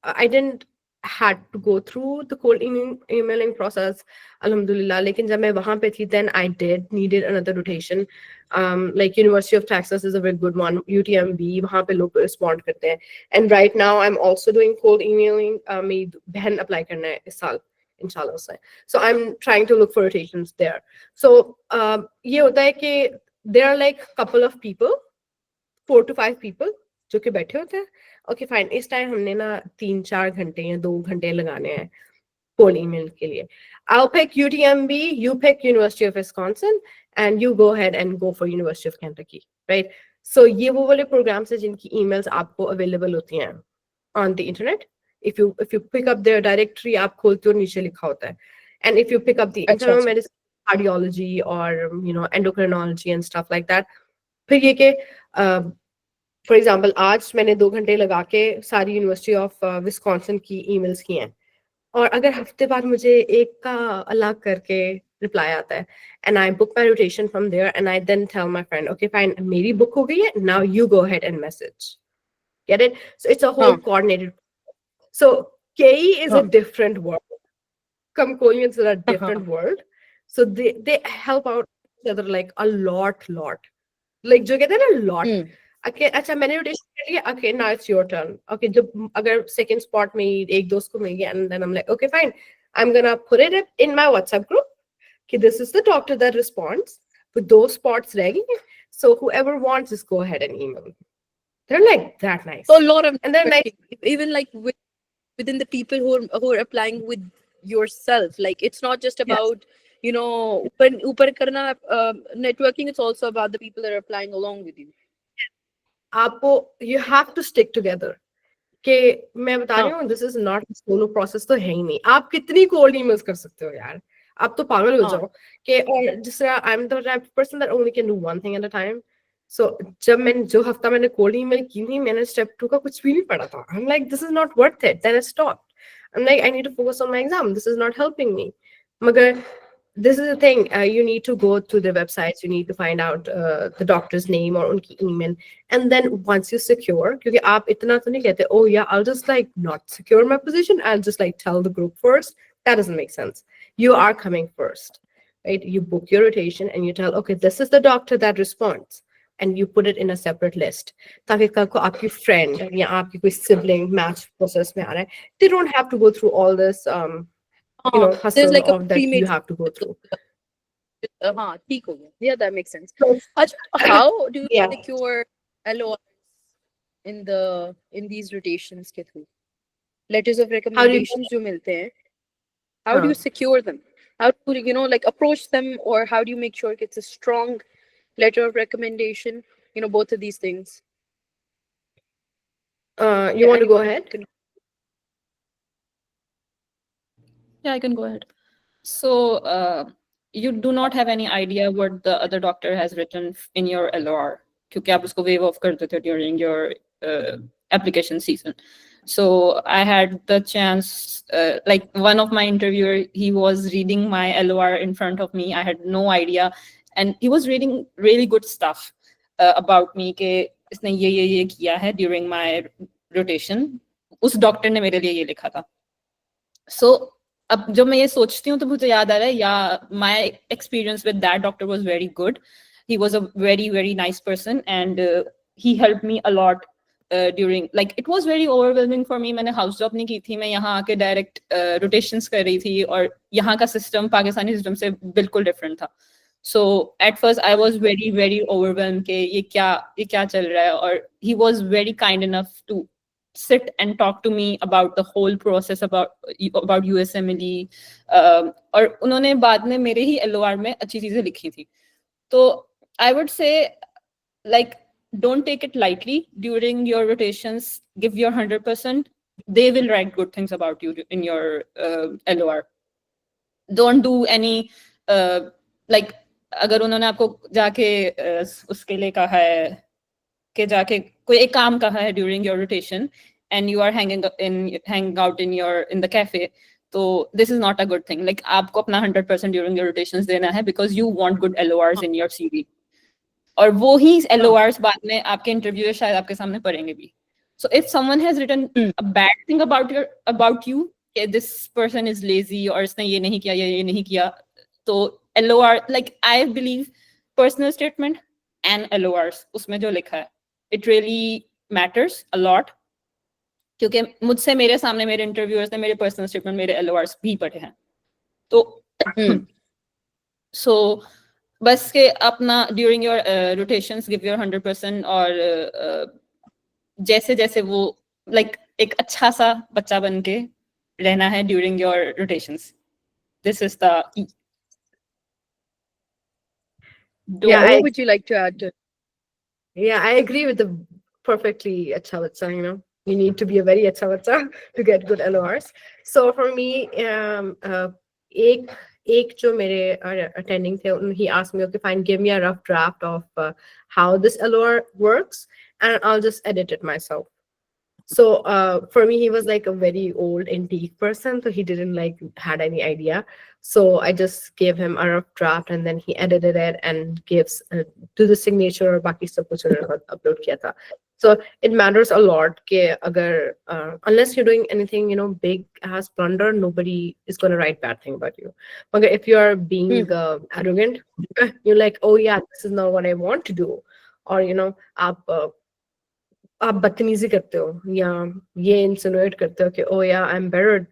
I didn't had to go through the cold emailing process, alhamdulillah. लेकिन जब मैं वहाँ पे थी, then I needed another rotation. Like University of Texas is a very good one, UTMB, वहाँ पे लोग respond करते हैं. And right now I'm also doing cold emailing. मेरी बहन apply करना है इस साल, inshallah से. So I'm trying to look for rotations there. So ये होता है कि there are like couple of people, 4 to 5 people जो कि बैठे होते हैं. ओके फाइन, इस टाइम हमने ना 3-4 घंटे या 2 घंटे लगाने हैं कोल्ड ईमेल के लिए. I'll pick UTMB, you pick University of Wisconsin, and you go ahead and go for University of Kentucky, right? So ये वो वाले programs हैं जिनकी emails आपको available होती हैं on the internet. If you pick up their directory, आप खोलते हो नीचे लिखा होता है. And if you pick up the internal medicine, cardiology, or endocrinology and stuff like that, फिर ये के फॉर एग्जाम्पल आज मैंने 2 घंटे लगा के सारी यूनिवर्सिटी ऑफ विस्कॉन्सिन की ईमेल्स की हैं, और अगर हफ्ते बाद मुझे एक का अलग करके रिप्लाई आता है, and I book my rotation from there, and I then tell my friend, okay fine, मेरी बुक हो गई है, now you go ahead and message. Get it? So it's a whole coordinated. So KE is a different world. Comcolians are a different world. So they help out each other like a lot. Like जो कहते हैं ना lot. Okay, अच्छा मैंने rotation कर लिया. Okay, now it's your turn. Okay, जब अगर second spot में एक दोस्त को मिल गया, and then I'm like, okay, fine, I'm gonna put it in my WhatsApp group. Okay, this is the doctor that responds. But those spots रह गए, so whoever wants, just go ahead and email. They're like that nice. So a lot of, and they're nice. Even like within the people who are applying with yourself. Like it's not just about ऊपर करना networking. It's also about the people that are applying along with you. आपको you have to stick together. कि मैं बता रही हूँ, this is not a solo process तो है ही नहीं. आप कितनी cold emails कर सकते हो यार, आप तो पागल हो जाओ कि. और जिस तरह I'm the type of person that only can do one thing at a time. So जब मैंने जो हफ्ता मैंने cold email की थी, मैंने step 2 का कुछ भी नहीं पढ़ा था. I'm like, this is not worth it. Then I stopped. I'm like, I need to focus on my exam. This is not helping me. मगर this is the thing, you need to go to the websites, you need to find out the doctor's name or unki email, and then once you secure, क्योंकि आप इतना तो नहीं कहते, oh yeah, I'll just like not secure my position, I'll just like tell the group first. That doesn't make sense. You are coming first, right? You book your rotation and you tell, okay, this is the doctor that responds, and you put it in a separate list. ताकि कल को आपकी friend या आपकी कोई sibling match process में आ रहा है, they don't have to go through all this hustle there's like of that you have to go through. ठीक हो गया. Yeah, that makes sense. How do you secure LORs in these rotations के through? Letters of recommendations जो मिलते हैं, how do you secure them? How do you like approach them, or how do you make sure it's a strong letter of recommendation? Both of these things. You want to go ahead? Yeah, I can go ahead. So you do not have any idea what the other doctor has written in your LOR, क्योंकि आप उसको waive off कर देते during your application season. So I had the chance, like one of my interviewer, he was reading my LOR in front of me. I had no idea, and he was reading really good stuff. about me कि इसने ये किया है during my rotation. उस doctor ने मेरे लिए ये लिखा था. So अब जब मैं ये सोचती हूँ तो मुझे याद आ रहा है, yeah, my experience with that doctor was very good. He was a very, very nice person, and he helped me a lot during, like, it was very overwhelming for me. मैंने हाउस जॉब नहीं की थी, मैं यहाँ आके direct rotations कर रही थी, और यहाँ का सिस्टम पाकिस्तानी सिस्टम से बिल्कुल डिफरेंट था. So at first I was very, very overwhelmed कि ये क्या चल रहा है, और he was very kind enough to sit and talk to me about the whole process about USMLE. और उन्होंने बाद में मेरे ही LOR में अच्छी चीजें लिखी थी. तो I would say, like, don't take it lightly during your rotations. Give your 100%. They will write good things about you in your LOR. Don't do any like, अगर उन्होंने आपको जाके उसके लिए कहा है कि जाके कोई एक काम कहा है during your rotation and you are hanging out in the cafe, so this is not a good thing. Like, आपको अपना 100% during your rotations देना है because you want good LORs in your CV. और वो ही LORs बाद में आपके interview में शायद आपके सामने पड़ेंगे भी. So if someone has written a bad thing about you, this person is lazy, और इसने ये नहीं किया या ये नहीं किया, तो LOR, like, I believe personal statement and LORs उसमें जो लिखा है, it really matters a lot. क्योंकि मुझसे मेरे सामने मेरे इंटरव्यूअर्स ने मेरे पर्सनल स्टेटमेंट, मेरे LORs भी पढ़े हैं. तो so बस के अपना during your rotations give your 100%, और जैसे जैसे वो, like, एक अच्छा सा बच्चा बन के रहना है during your rotations. This is the key. Yeah, What would you like to add to? Yeah, I agree with the perfectly acha bacha, you know. You need to be a very acha bacha to get good LORs. So for me, ek jo mere attending the, he asked me, okay, fine, give me a rough draft of how this LOR works, and I'll just edit it myself. So for me, he was like a very old antique person, so he didn't like had any idea. So I just gave him a rough draft, and then he edited it and gives to the signature or baki sab kuch upload kiya tha. So it matters a lot ke agar unless you're doing anything, you know, big as blunder, nobody is going to write bad thing about you. But if you are being arrogant, you're like, oh yeah, this is not what I want to do, or you know, आप बदतमीजी करते हो या ये insinuate करते हो कि oh yeah, I'm better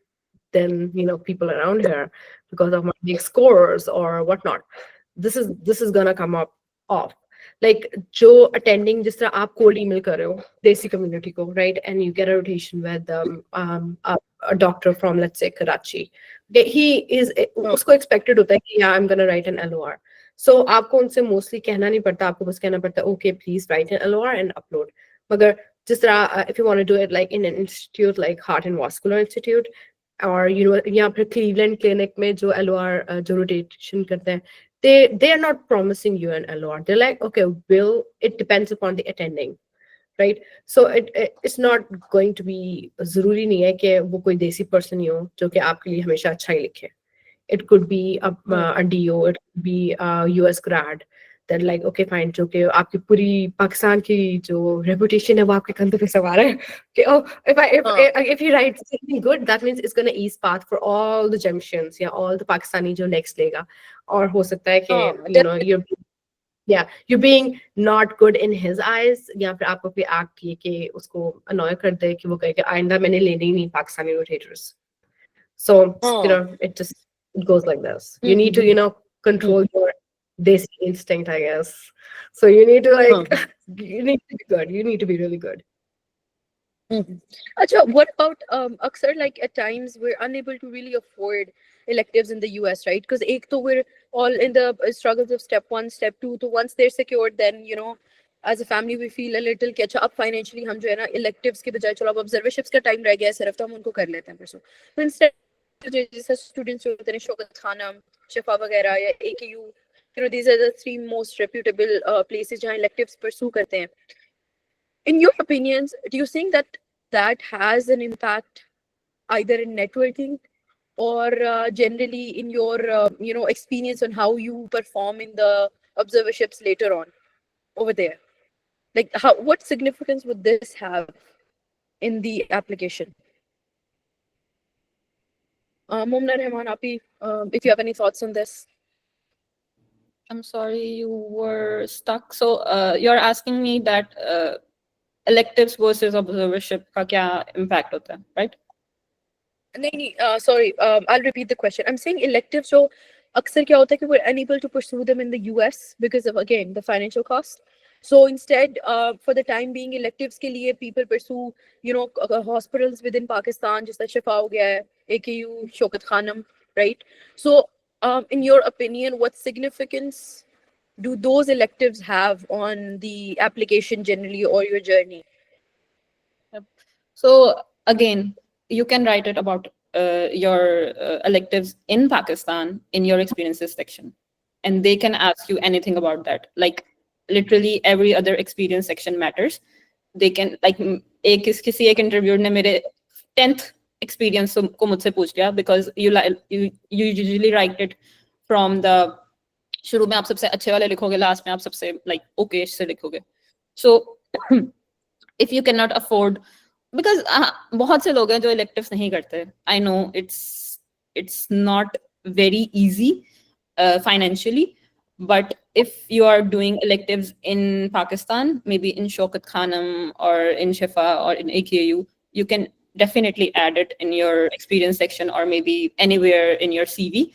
than, you know, people around here because of my big scores or whatnot. This is gonna come up off. Like जो attending, जिस तरह आप cold email कर रहे हो देसी community को, right, and you get a rotation with a doctor from, let's say, Karachi. He is उसको expected होता है कि yeah, I'm gonna write an LOR. So आपको उनसे mostly कहना नहीं पड़ता, आपको बस कहना पड़ता है okay, please write an LOR and upload. मगर जिस तरह if you want to do it like in an institute like Heart and Vascular Institute, or you know, यहाँ पर Cleveland Clinic में जो LOR जो rotation करते हैं, they are not promising you an LOR. They're like, okay, it depends upon the attending, right? So it's not going to be ज़रूरी नहीं है कि वो कोई देसी person ही हो जो कि आपके लिए हमेशा अच्छा ही लिखे. It could be a DO, it could be a US grad. Then like, okay, fine, जो कि आपकी पूरी पाकिस्तान की जो reputation है वो आपके कंधे पे सवार है कि oh, if he writes something good, that means it's going to ease path for all the Gemcians या all the Pakistani जो next लेगा. और हो सकता है कि you know, you're being not good in his eyes, या फिर आपको कोई act किए कि उसको annoy कर दे कि वो कहे कि आइंदा मैंने लेने ही नहीं Pakistani rotators. So you know, it goes like this. You need to, you know, control your desi instinct, I guess. So you need to like you need to be good. You need to be really good. Acha, what about aksar, like at times we're unable to really afford electives in the US, right? Because we're all in the struggles of step 1, step 2. So once they're secured, then you know, as a family we feel a little कि अच्छा अब financially हम जो है ना electives के बजाय चलो अब observerships का time रह गया है सिर्फ तो हम उनको कर लेते हैं परसों. So instead जैसे students जो होते हैं शौकत खानम, शिफा वगैरह या AKU, you know, these are the 3 most reputable places जहाँ electives pursue करते हैं. In your opinions, do you think that has an impact either in networking or generally in your you know, experience on how you perform in the observerships later on over there? Like, what significance would this have in the application? Momina Rehman, Api, if you have any thoughts on this. I'm sorry, you were stuck. So you're asking me that electives versus observership का क्या impact होता है, right? नहीं, sorry, I'll repeat the question. I'm saying electives, so अक्सर क्या होता है कि we're unable to pursue them in the US because of, again, the financial cost. So instead, for the time being, electives के लिए people pursue, hospitals within Pakistan, जैसे शिफा हो गया है, AKU, Shaukat Khanum, right? So, in your opinion, what significance do those electives have on the application generally or your journey? Yep. So again, you can write it about your electives in Pakistan in your experiences section, and they can ask you anything about that. Like literally every other experience section matters. They can like किसी एक interviewer ने मेरे 10th experience को मुझसे पूछ लिया because you usually write it from the शुरू में आप सबसे अच्छे वाले लिखोगे, लास्ट में आप सबसे like okay से लिखोगे. So if you cannot afford, because बहुत से लोग हैं जो electives नहीं करते. I know it's not very easy financially, but if you are doing electives in Pakistan, maybe in Shaukat Khanum or in Shifa or in AKU, you can definitely add it in your experience section or maybe anywhere in your CV.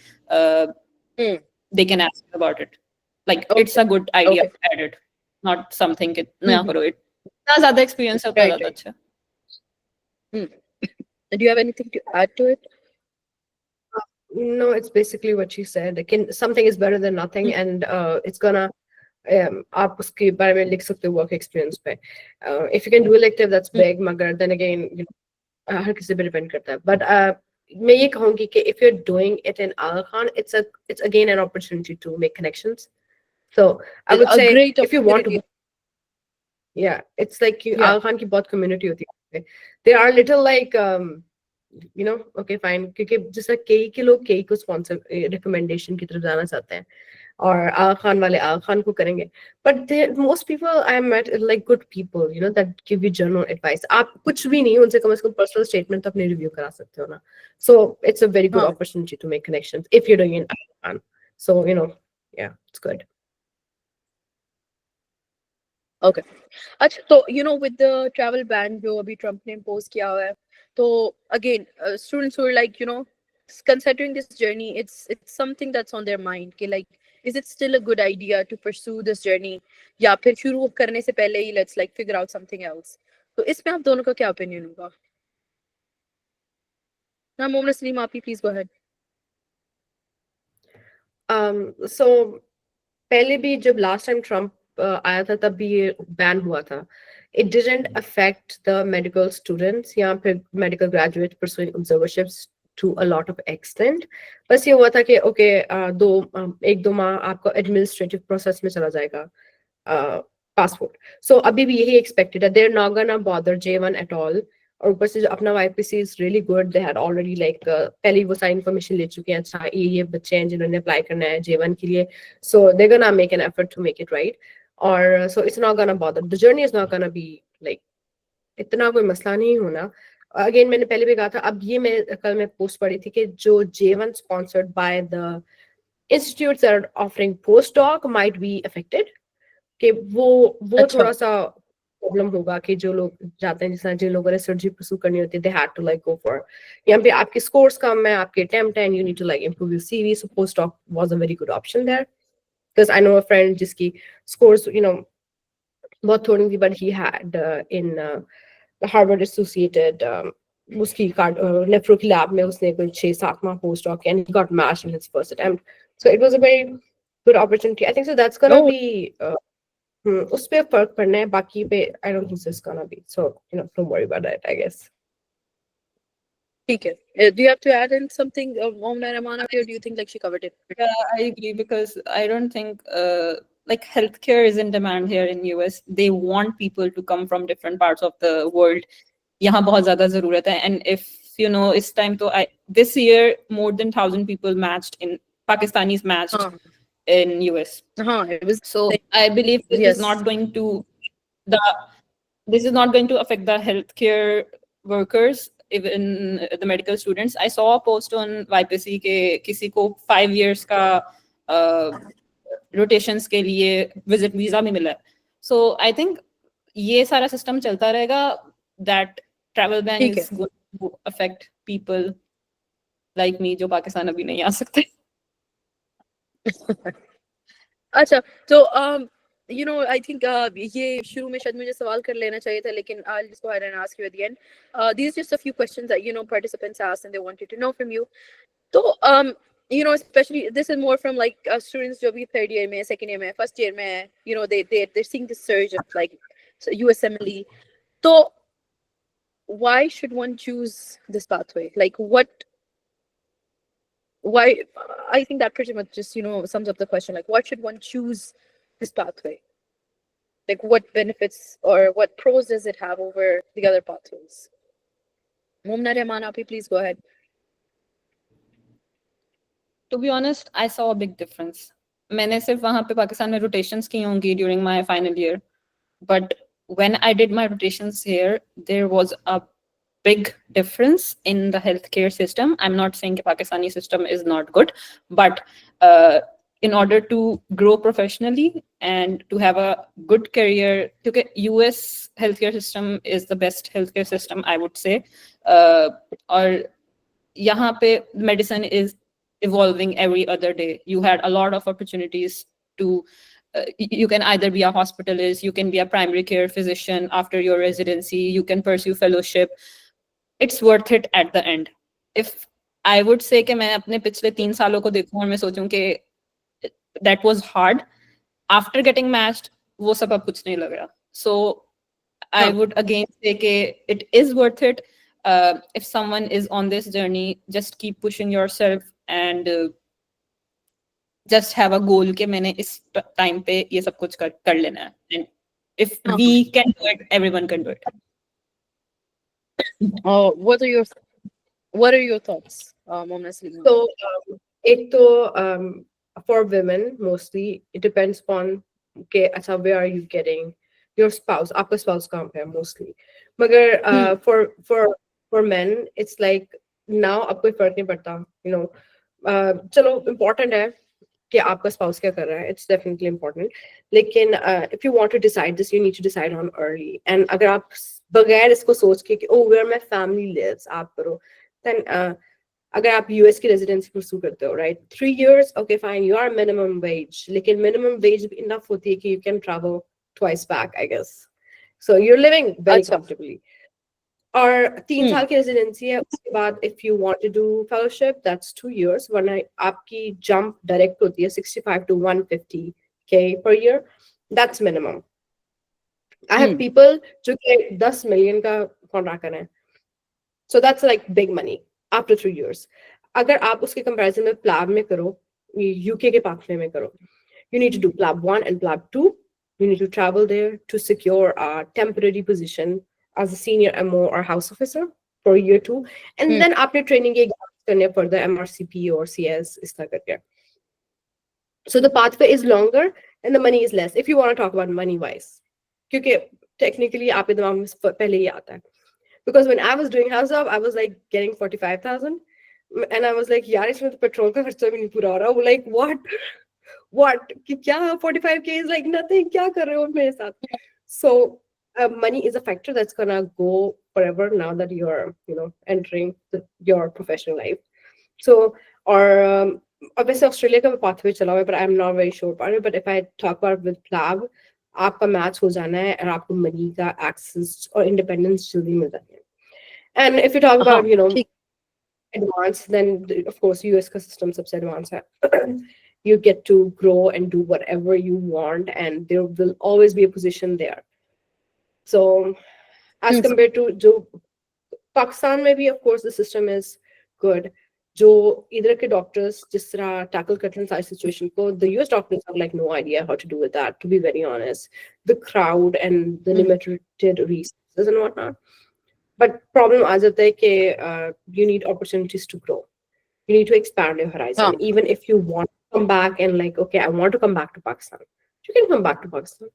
They can ask you about it. Like it's a good idea to add it, not something कि नया करो it. ज़्यादा experience होता ज़्यादा अच्छा. Do you have anything to add to it? No, it's basically what she said. Something is better than nothing, and it's gonna आप उसके बारे में लिख सकते हो work experience पे. If you can do elective, that's big. मगर then again, हर किसी पे depend करता है. But मैं ये कहूँगी कि if you're doing it in Aga Khan, it's again an opportunity to make connections. So I would say if you want to, yeah, it's like Aga Khan की बहुत community होती है. There are little like okay fine, क्योंकि जैसा कई के लोग कई को sponsor recommendation की तरफ जाना चाहते हैं और Aga Khan वाले Aga Khan को करेंगे. But most people I met like good people, that give you general advice. आप कुछ भी नहीं, उनसे कम से कम personal statement अपने review करा सकते हो ना. So it's a very good opportunity to make connections if you're doing it in Aga Khan. So yeah, it's good. Okay. अच्छा, तो with the travel ban जो अभी Trump ने impose किया हुआ है, तो again, students who are like, considering this journey, it's something that's on their mind. कि like, is it still a good idea to pursue this journey? या फिर शुरू करने से पहले ही let's like figure out something else. तो इसमें आप दोनों का क्या opinion होगा? Now, Momina Saleem, Api, please go ahead. So पहले भी जब last time Trump आया था तब भी ये बैन हुआ था. It didn't affect the medical students या फिर medical graduates pursuing observerships to a lot of extent. बस ये हुआ था कि okay, 1-2 माह आपको administrative process में चला जाएगा passport. So अभी भी यही expected है. They're not gonna bother J1 at all. और ऊपर से जो अपना YPC is really good. They had already like पहले वो सारी information ले चुके हैं. अच्छा ये बच्चे हैं जिन्होंने apply करना है J1 के लिए. So they're gonna make an effort to make it right. Or so it's not gonna bother. The journey is not gonna be like इतना कोई मसला नहीं होना. Again मैंने पहले भी कहा था. अब ये कल मैं post पढ़ी थी कि जो J1 sponsored by the institutes that are offering postdoc might be affected. कि वो थोड़ा सा प्रॉब्लम होगा कि जो लोग जाते हैं, जिस जिन लोगों ने सर्जरी परस्यू करनी होती है, they had to like go for. यहाँ पे आपके scores कम है, आपके attempt है, and you need to like improve your CV. So postdoc was a very good option there. Because I know a friend जिसकी scores बहुत थोड़ी थी, but he had in the Harvard Associated उसकी nephro की lab में उसने कोई 6-7 माह postdoc and he got matched in his first attempt. So it was a very good opportunity. I think so that's gonna be उस पे फर्क पड़ना है, बाकी पे I don't think so it's gonna be. So don't worry about it, I guess. ठीक है. Do you have to add in something, Momina Rehman, or do you think like she covered it? Yeah, I agree because I don't think like healthcare is in demand here in US. They want people to come from different parts of the world. यहाँ बहुत ज़्यादा ज़रूरत है. And if इस time तो this year more than 1,000 people matched in Pakistanis matched in US. It was, so I believe this is not going to the this is not going to affect the healthcare workers, even the medical students. I saw a post on YPC ke किसी को 5 years का rotations के लिए visit visa भी मिला है. So I think ये सारा system चलता रहेगा. That travel ban ठीक है. is going to affect people like me जो पाकिस्तान अभी नहीं आ सकते. अच्छा, तो you know, I think ये शुरू में शायद मुझे सवाल कर लेना चाहिए था, लेकिन I'll just go ahead and ask you at the end. These are just a few questions that, you know, participants asked and they wanted to know from you. So you know, especially this is more from like students जो भी third year में, second year में, first year में, you know, they're seeing the surge of like USMLE. So why should one choose this pathway? Like why? I think that pretty much just, you know, sums up the question. Like, why should one choose this pathway? Like, what benefits or what pros does it have over the other pathways? Momina Rehman, Api, please go ahead. To be honest, I saw a big difference. मैंने सिर्फ वहाँ पे पाकिस्तान में rotations की होंगी during my final year, but when I did my rotations here, there was a big difference in the healthcare system. I'm not saying the Pakistani system is not good, but in order to grow professionally and to have a good career, because US healthcare system is the best healthcare system, I would say. Or यहाँ पे medicine is evolving every other day. You had a lot of opportunities to you can either be a hospitalist, you can be a primary care physician after your residency, you can pursue fellowship. It's worth it at the end. If I would say कि मैं अपने पिछले 3 सालों को देखूं और मैं सोचूं कि that was hard, after getting matched वो सब अब कुछ नहीं लग रहा. So I would again say कि it is worth it. If someone is on this journey, just keep pushing yourself and just have a goal कि मैंने इस time पे ये सब कुछ कर लेना है. And if we can do it, everyone can do it. Oh, what are your thoughts, Momina Saleem? So, for women mostly, it depends upon okay, अच्छा, where are you getting your spouse? आपका spouse कहाँ पे है mostly. मगर for men, it's like now अब कोई फर्क नहीं पड़ता, you know. चलो important है कि आपका spouse क्या कर रहा है. It's definitely important. लेकिन if you want to decide this, you need to decide on early. And अगर आप बगैर इसको सोच के कि oh where my family lives आप करो, then अगर आप US की residency pursue करते हो, right? 3 years, okay fine, you are minimum wage. लेकिन minimum wage भी enough होती है कि you can travel twice back, I guess. So you're living very comfortably. और 3 साल की रेजिडेंसी है, उसके बाद if you want to do fellowship, that's 2 years. वरना आपकी jump direct होती है 65 to 150K per year. That's minimum. I have people जो कि 10 million का contract कर रहे हैं. So that's like big money after 3 years. अगर आप उसके comparison में PLAB में करो, UK के pathway में करो, you need to do PLAB 1 and PLAB 2. You need to travel there to secure a temporary position as a senior MO or house officer for year 2. And then after training, you exam for the MRCP or CS. So the pathway is longer and the money is less if you want to talk about money wise. Because technically, because when I was doing house job, I was like getting 45,000. And I was like, yaar, isme to petrol ka kharcha bhi nahi pura ho raha. Like, what? Kya 45K is like nothing. Kya kar rahe ho mere saath? So money is a factor that's gonna go forever now that you're, you know, entering your professional life. So, or obviously Australia ka pathway chala hua hai, but I'm not very sure about it. But if I talk about with PLAB, आपका match हो जाना है और आपको money का access और independence जल्दी मिल जाती है. And if you talk about, you know, advanced, then of course US का system सबसे advanced है. You get to grow and do whatever you want, and there will always be a position there. So, as compared to जो Pakistan, maybe of course the system is good. जो इधर के doctors जिस तरह tackle करते हैं सारी situation को, the US doctors have like no idea how to do with that. To be very honest, the crowd and the limited resources and whatnot. But problem आ जाता है कि you need opportunities to grow. You need to expand your horizon. Even if you want to come back and like, okay, I want to come back to Pakistan, you can come back to Pakistan.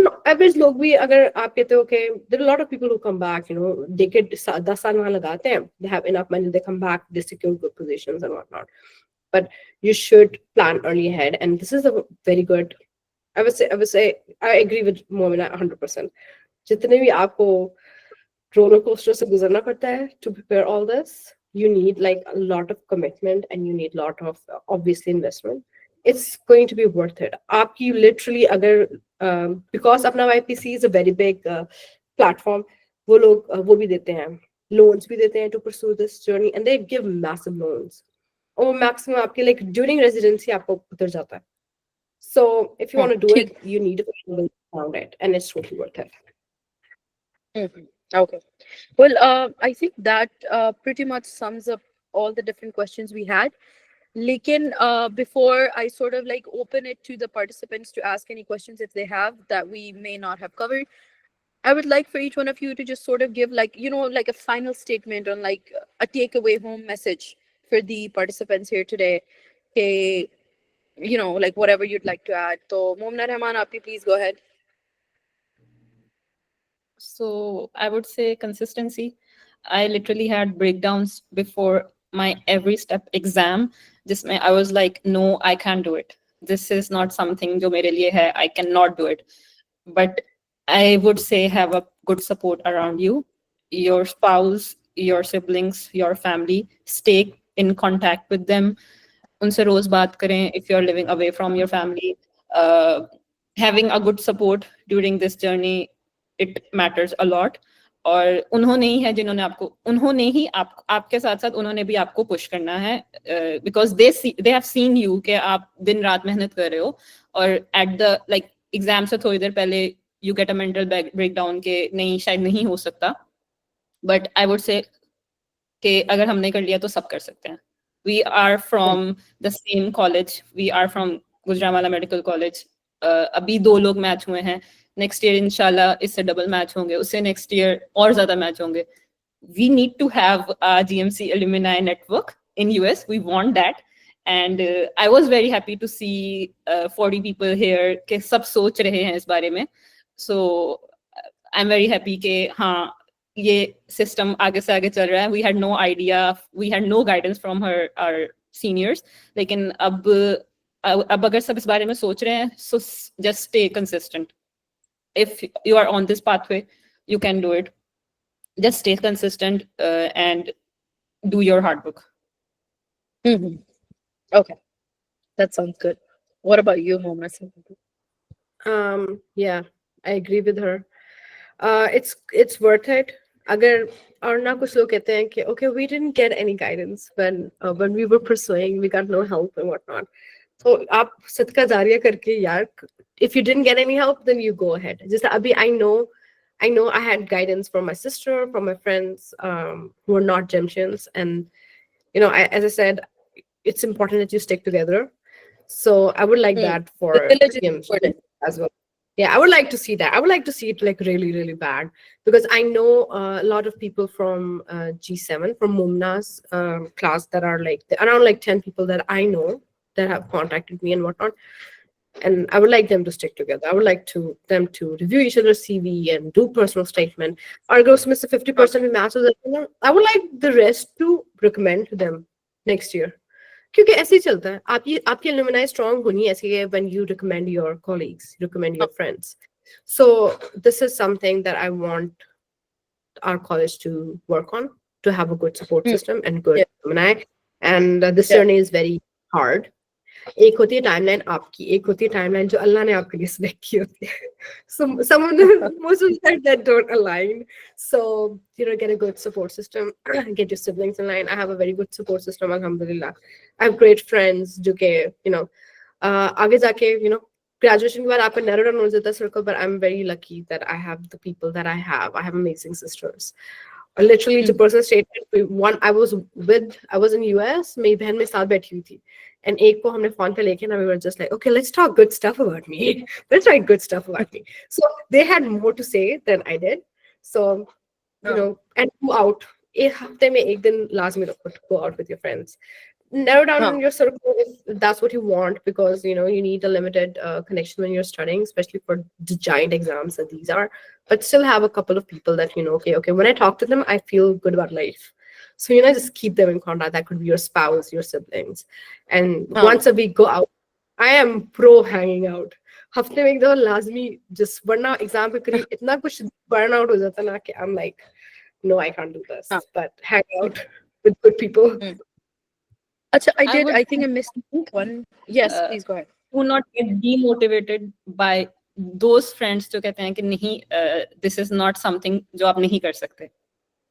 No, average लोग भी अगर आप कहते हो okay, there are a lot of people who come back, you know, they get 10 साल वहाँ लगाते हैं, they have enough money, they come back, they secure good positions and whatnot. But you should plan early ahead, and this is a very good. I would say, I agree with Momina 100%. जितने भी आपको roller coaster से गुजरना पड़ता है to prepare all this, you need like a lot of commitment and you need a lot of obviously investment. It's going to be worth it. आपकी literally अगर because अपना YPC is a very big platform, वो लोग वो भी देते हैं, loans भी देते हैं to pursue this journey, and they give massive loans. और maximum आपके like during residency आपको उतर जाता है. So if you want to do it, you need to around it, and it's totally worth it. Okay. Well, I think that pretty much sums up all the different questions we had. Lekin, before I sort of like open it to the participants to ask any questions if they have that we may not have covered, I would like for each one of you to just sort of give like, you know, like a final statement on like a takeaway home message for the participants here today. Okay, you know, like whatever you'd like to add. So, Momina Rehman, aapki please go ahead. So I would say consistency. I literally had breakdowns before my every step exam. Just I was like, no, I can't do it. This is not something jo mere liye hai. I cannot do it. But I would say have a good support around you, your spouse, your siblings, your family. Stay in contact with them. उनसे रोज बात करें if you're living away from your family. Having a good support during this journey, it matters a lot. और उन्होंने ही है जिन्होंने आपको उन्होंने ही आपके साथ साथ उन्होंने भी आपको पुश करना है because they have seen you कि आप दिन रात मेहनत कर रहे हो और at the like एग्जाम से थोड़ी देर पहले you get a mental breakdown के नहीं शायद नहीं हो सकता, but I would say कि अगर हमने कर लिया तो सब कर सकते हैं. We are from the same college. We are from Gujranwala Medical College. अभी 2 लोग मैच हुए हैं. Next year इंशाल्लाह इससे डबल मैच होंगे. उससे next year और ज़्यादा मैच होंगे. We need to have a GMC alumni network in US. We want that. And I was very happy to see 40 people here कि सब सोच रहे हैं इस बारे में. So I'm very happy कि हाँ ये system आगे से आगे चल रहा है. We had no idea, we had no guidance from our seniors. लेकिन अब अगर सब इस बारे में सोच रहे हैं, so just stay consistent. If you are on this pathway, you can do it. Just stay consistent and do your hard work. Okay, that sounds good. What about you, Momina? Yeah, I agree with her. It's worth it. अगर और ना कुछ लोग कहते हैं कि okay, we didn't get any guidance when we were pursuing, we got no help and whatnot. So आप सदका जारिया करके यार, if you didn't get any help, then you go ahead. Just अभी I know I had guidance from my sister, from my friends who are not Gemcians, and you know, as I said, it's important that you stick together. So I would like that for the village is Gemcians important as well. Yeah, I would like to see that. I would like to see it like really, really bad, because I know a lot of people from G7, from Momina's class that are like around like 10 people that I know that have contacted me and whatnot. And I would like them to stick together. I would like them to review each other's CV and do personal statement. Or go miss 50% in maths. I would like the rest to recommend to them next year. क्योंकि ऐसे ही चलता है. आपकी alumni strong होनी ऐसे है when you recommend your colleagues, recommend your friends. So this is something that I want our college to work on, to have a good support system and good alumni. And this journey is very hard. एक होती है timeline आपकी, एक होती है timeline जो अल्लाह ने आपके लिए select की होती है. So most of that don't align. So you know, get a good support system, get your siblings in line. I have a very good support system, alhamdulillah. I have great friends जो के you know आगे जाके you know graduation के बाद आपका narrow down हो जाता है circle, but I'm very lucky that I have the people that I have. I have amazing sisters. Literally to personal statement, I was in US, मेरी बहन मेरे साथ बैठी हुई थी, and एक को हमने phone पे लेके ना, we were just like, okay, let's talk good stuff about me. Let's write good stuff about me. So they had more to say than I did. So you know, and go out. एक हफ्ते में एक दिन लाजमी रखो to go out with your friends. narrow down Huh. your circle if that's what you want, because you know you need a limited connection when you're studying, especially for the giant exams that these are. But still have a couple of people that you know, okay, when I talk to them I feel good about life, so you know just keep them in contact. That could be your spouse, your siblings, and Huh. once a week go out. I am pro hanging out. हफ्ते में एक दफा लाजमी, just वरना exam के करीब इतना कुछ burn out हो जाता ना कि I'm like, no, I can't do this, Huh. but hang out with good people. Hmm. Acha, I would I think I missed one. Yes, uh, please go ahead. do not get demotivated by those friends जो कहते हैं कि नहीं, this is not something जो आप नहीं कर सकते.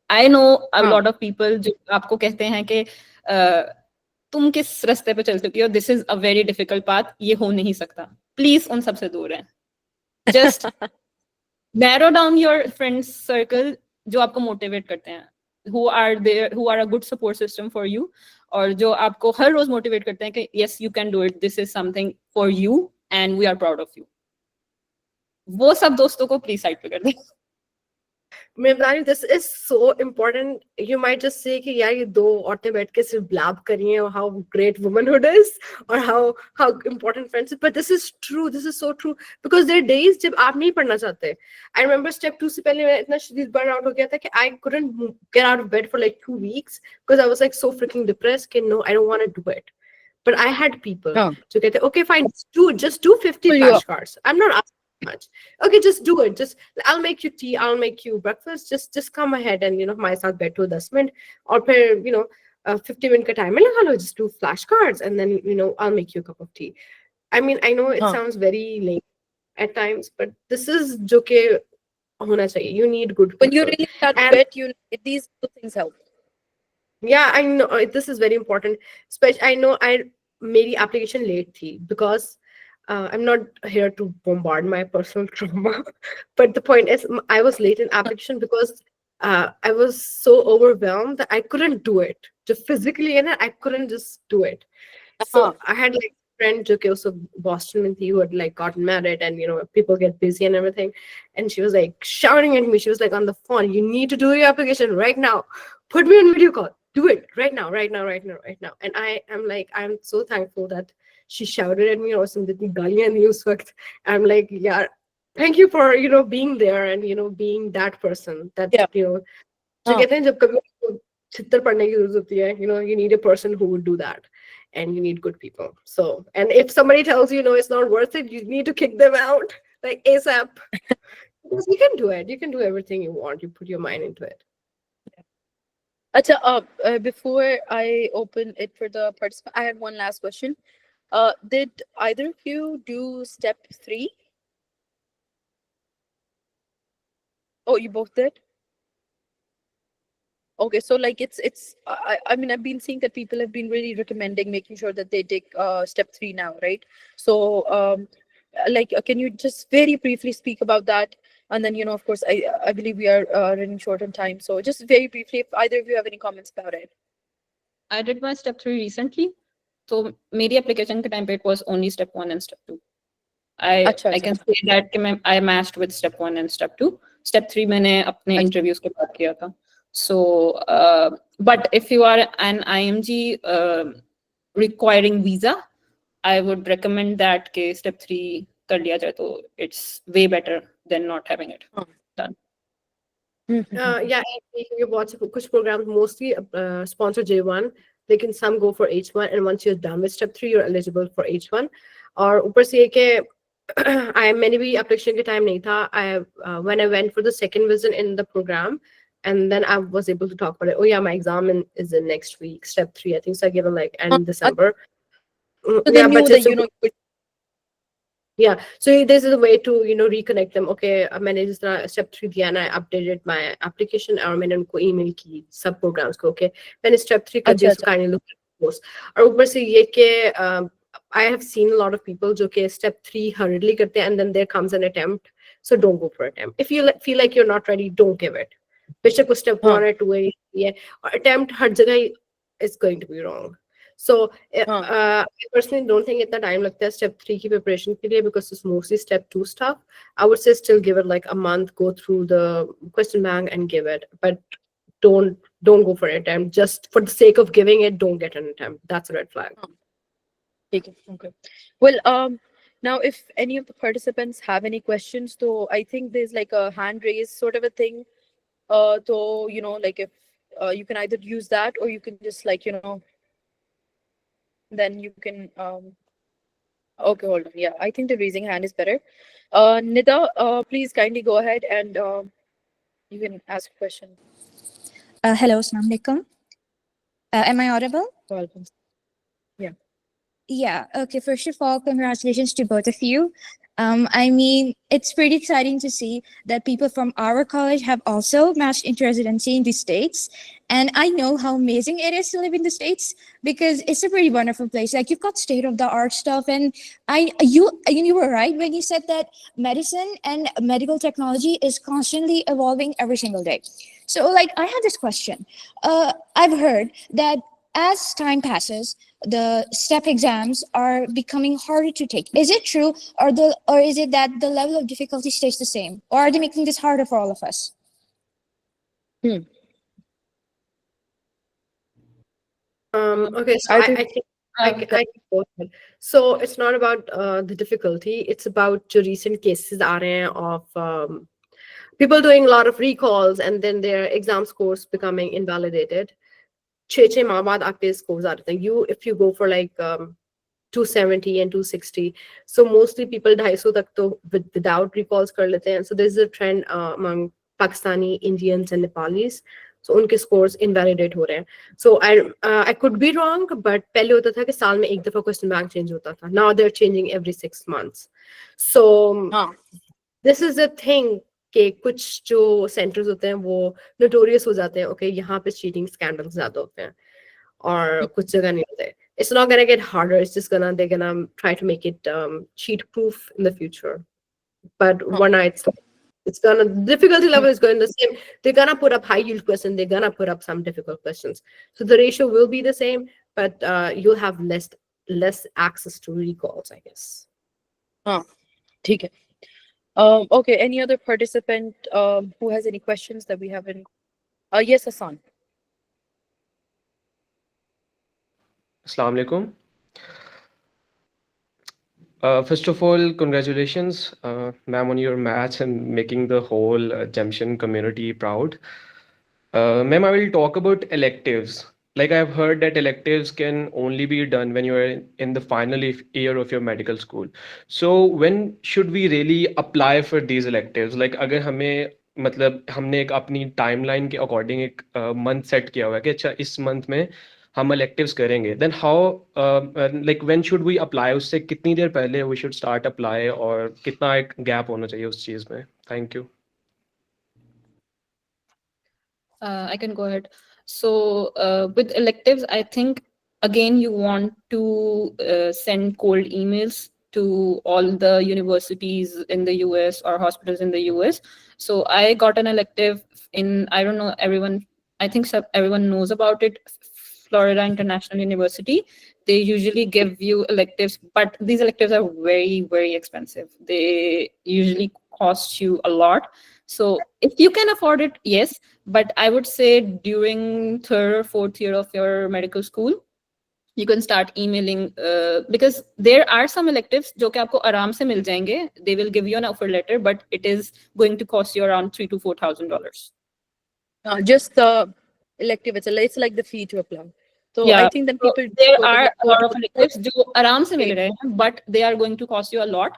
I know a हाँ. lot of people जो आपको कहते हैं कि तुम किस रास्ते पे चल चुकी हो, this is a very difficult path, ये हो नहीं सकता. Please उन सबसे दूर हैं. Just narrow down your friends circle जो आपको motivate करते हैं, who are there, who are a good support system for you, और जो आपको हर रोज motivate करते हैं कि yes you can do it, this is something for you and we are proud of you. वो सब दोस्तों को please side पे कर दें. Mimrani, this is so important. You might just say कि यार ये दो औरतें बैठ के सिर्फ blab कर रही हैं और how great womanhood is or how important friendship. But this is true. This is so true because there are days जब आप नहीं पढ़ना चाहते. I remember step 2 से पहले मैं इतना शदीद burnout हो गया था कि I couldn't get out of bed for like 2 weeks because I was like so freaking depressed कि no, I don't want to do it. But I had people हाँ. जो कहते okay fine, just do 50 Pull you up. flashcards. I'm not asking much. Okay, just do it. Just I'll make you tea, I'll make you breakfast. Just come ahead and you know my साथ बैठो 10 minute और फिर you know 50 minute का time लगा लो. Just do flashcards and then you know I'll make you a cup of tea. I mean I know it हाँ. sounds very lame at times, but this is जो कि होना चाहिए. You need good When you're people. really at And bed, these two things help. yeah, I know this is very important. Especially I know I made application late थी because I'm not here to bombard my personal trauma, but the point is, I was late in application because I was so overwhelmed that I couldn't do it. Just physically, and I couldn't just do it. So हाँ. I had like a friend who also Boston with you who had like gotten married, and you know people get busy and everything, and she was like shouting at me. She was like on the phone, "You need to do your application right now. Put me on video call. Do it right now, right now, right now, right now." And I am like, I'm so thankful that she shouted at me or something. I'm like, yeah, thank you for you know being there and you know being that person that Yeah. you know. जो हाँ. कहते हैं जब कभी आपको छितर पड़ने की जरूरत होती है, you know, you need a person who would do that, and you need good people. So, and if somebody tells you no, it's not worth it, you need to kick them out like ASAP. Because you can do it. You can do everything you want. You put your mind into it. Acha, before I open it for the participant, I had one last question. Did either of you do step 3? Oh, you both did? Okay, so like I mean I've been seeing that people have been really recommending making sure that they take step 3 now, right? So like can you just very briefly speak about that? And then you know of course I believe we are running short on time, so just very briefly if either of you have any comments about it. I did my step 3 recently. So मेरी application के time पे it was only step 1 and step 2. अच्छा, I can say that कि I matched with step 1 and step 2. Step 3 मैंने अपने अच्छा. interviews के बाद किया था. So, but if you are an IMG requiring visa, I would recommend that के step 3 कर लिया जाए तो it's way better than not having it done. Yeah, you watch kuch programs mostly sponsor J1. They can some go for H1, and once you're done with step 3, you're eligible for H1. और ऊपर से ये कि I मैंने भी application के time नहीं था. When I went for the second visit in the program, and then I was able to talk about it. Oh yeah, my exam is in next week, step 3. I think so. I gave it like end December. So Yeah, they knew but that just you know yeah, so this is a way to you know reconnect them. Okay, मैंने जिस तरह step 3 दिया ना, I updated my application और मैंने उनको email की सब programs को. Okay, मैंने step 3 कर दिया, so kindly look at the course. और ऊपर से ये कि I have seen a lot of people जो कि step 3 hurriedly करते हैं, and then there comes an attempt. So don't go for attempt. If you feel like you're not ready, don't give it. बेशक वो step 1 or 2 है, और attempt हर जगह is going to be wrong. So I personally don't think it's the time like that step 3 की preparation के लिए, because it's mostly step 2 stuff. I would say still give it like a month, go through the question bank and give it, but don't don't go for an attempt. Just for the sake of giving it, don't get an attempt. That's a red flag. Okay. Okay. Well, now if any of the participants have any questions, so I think there's like a hand raise sort of a thing. So like if you can either use that or you can just like then you can okay, hold on. Yeah, I think the raising hand is better. Nida, please kindly go ahead and you can ask a question. Hello, Assalamu alaikum. Am I audible? Welcome. Yeah. Yeah, okay. First of all, congratulations to both of you. I mean, it's pretty exciting to see that people from our college have also matched into residency in the States. And I know how amazing it is to live in the States because it's a pretty wonderful place. Like you've got state-of-the-art stuff. And you were right when you said that medicine and medical technology is constantly evolving every single day. So like I had this question. I've heard that as time passes, the step exams are becoming harder to take. Is it true, or is it that the level of difficulty stays the same, or are they making this harder for all of us? Okay, so I I think think I can go ahead. So it's not about the difficulty. It's about the recent cases are of people doing a lot of recalls and then their exam scores becoming invalidated. 6 माह बाद आपके scores आ जाते हैं. If you go for like 270 and 260, so mostly people 250 तक तो without recalls कर लेते हैं. So there's a trend among Pakistani, Indians and Nepalis. So उनके scores invalidate हो रहे हैं. So I could be wrong, but पहले होता था कि साल में एक दफा question bank change होता था. Now they're changing every 6 months. So this is a thing कि कुछ जो सेंटर्स होते हैं वो नोटोरियस हो जाते हैं. ओके, यहाँ पे चीटिंग स्कैंडल्स ज्यादा होते हैं और कुछ जगह नहीं होते. It's not gonna get harder. It's just they're gonna try to make it cheat proof in the future. But one night it's gonna, the difficulty level is going the same. They're gonna put up high yield questions. They're gonna put up some difficult questions. So the ratio will be the same, but you'll have less access to recalls, I guess. ठीक है. Okay, any other participant who has any questions that we haven't? Yes, Hassan. Assalamu alaikum. First of all, congratulations, ma'am, on your match and making the whole Gemcian community proud. Ma'am, I will talk about electives. Like I've heard that electives can only be done when you're in the final year of your medical school. So when should we really apply for these electives? Like अगर हमें मतलब हमने एक अपनी timeline के according एक month set किया हुआ है कि अच्छा इस मंथ में हम electives करेंगे, then how like when should we apply? उससे कितनी देर पहले we should start apply और कितना एक gap होना चाहिए उस चीज में? Thank you. I can go ahead. So with electives, I think again you want to send cold emails to all the universities in the US or hospitals in the US. So I got an elective in, I don't know, I think everyone knows about it, Florida International University. They usually give you electives, but these electives are very, very expensive. They usually cost you a lot. So if you can afford it, yes. But I would say during 3rd or 4th year of your medical school, you can start emailing because there are some electives जो कि आपको आराम से मिल जाएंगे. They will give you an offer letter, but it is going to cost you around $3,000 to $4,000. Just the elective, it's like the fee to apply. So Yeah. I think that people There are a lot of electives जो आराम से मिल रहे हैं, but they are going to cost you a lot.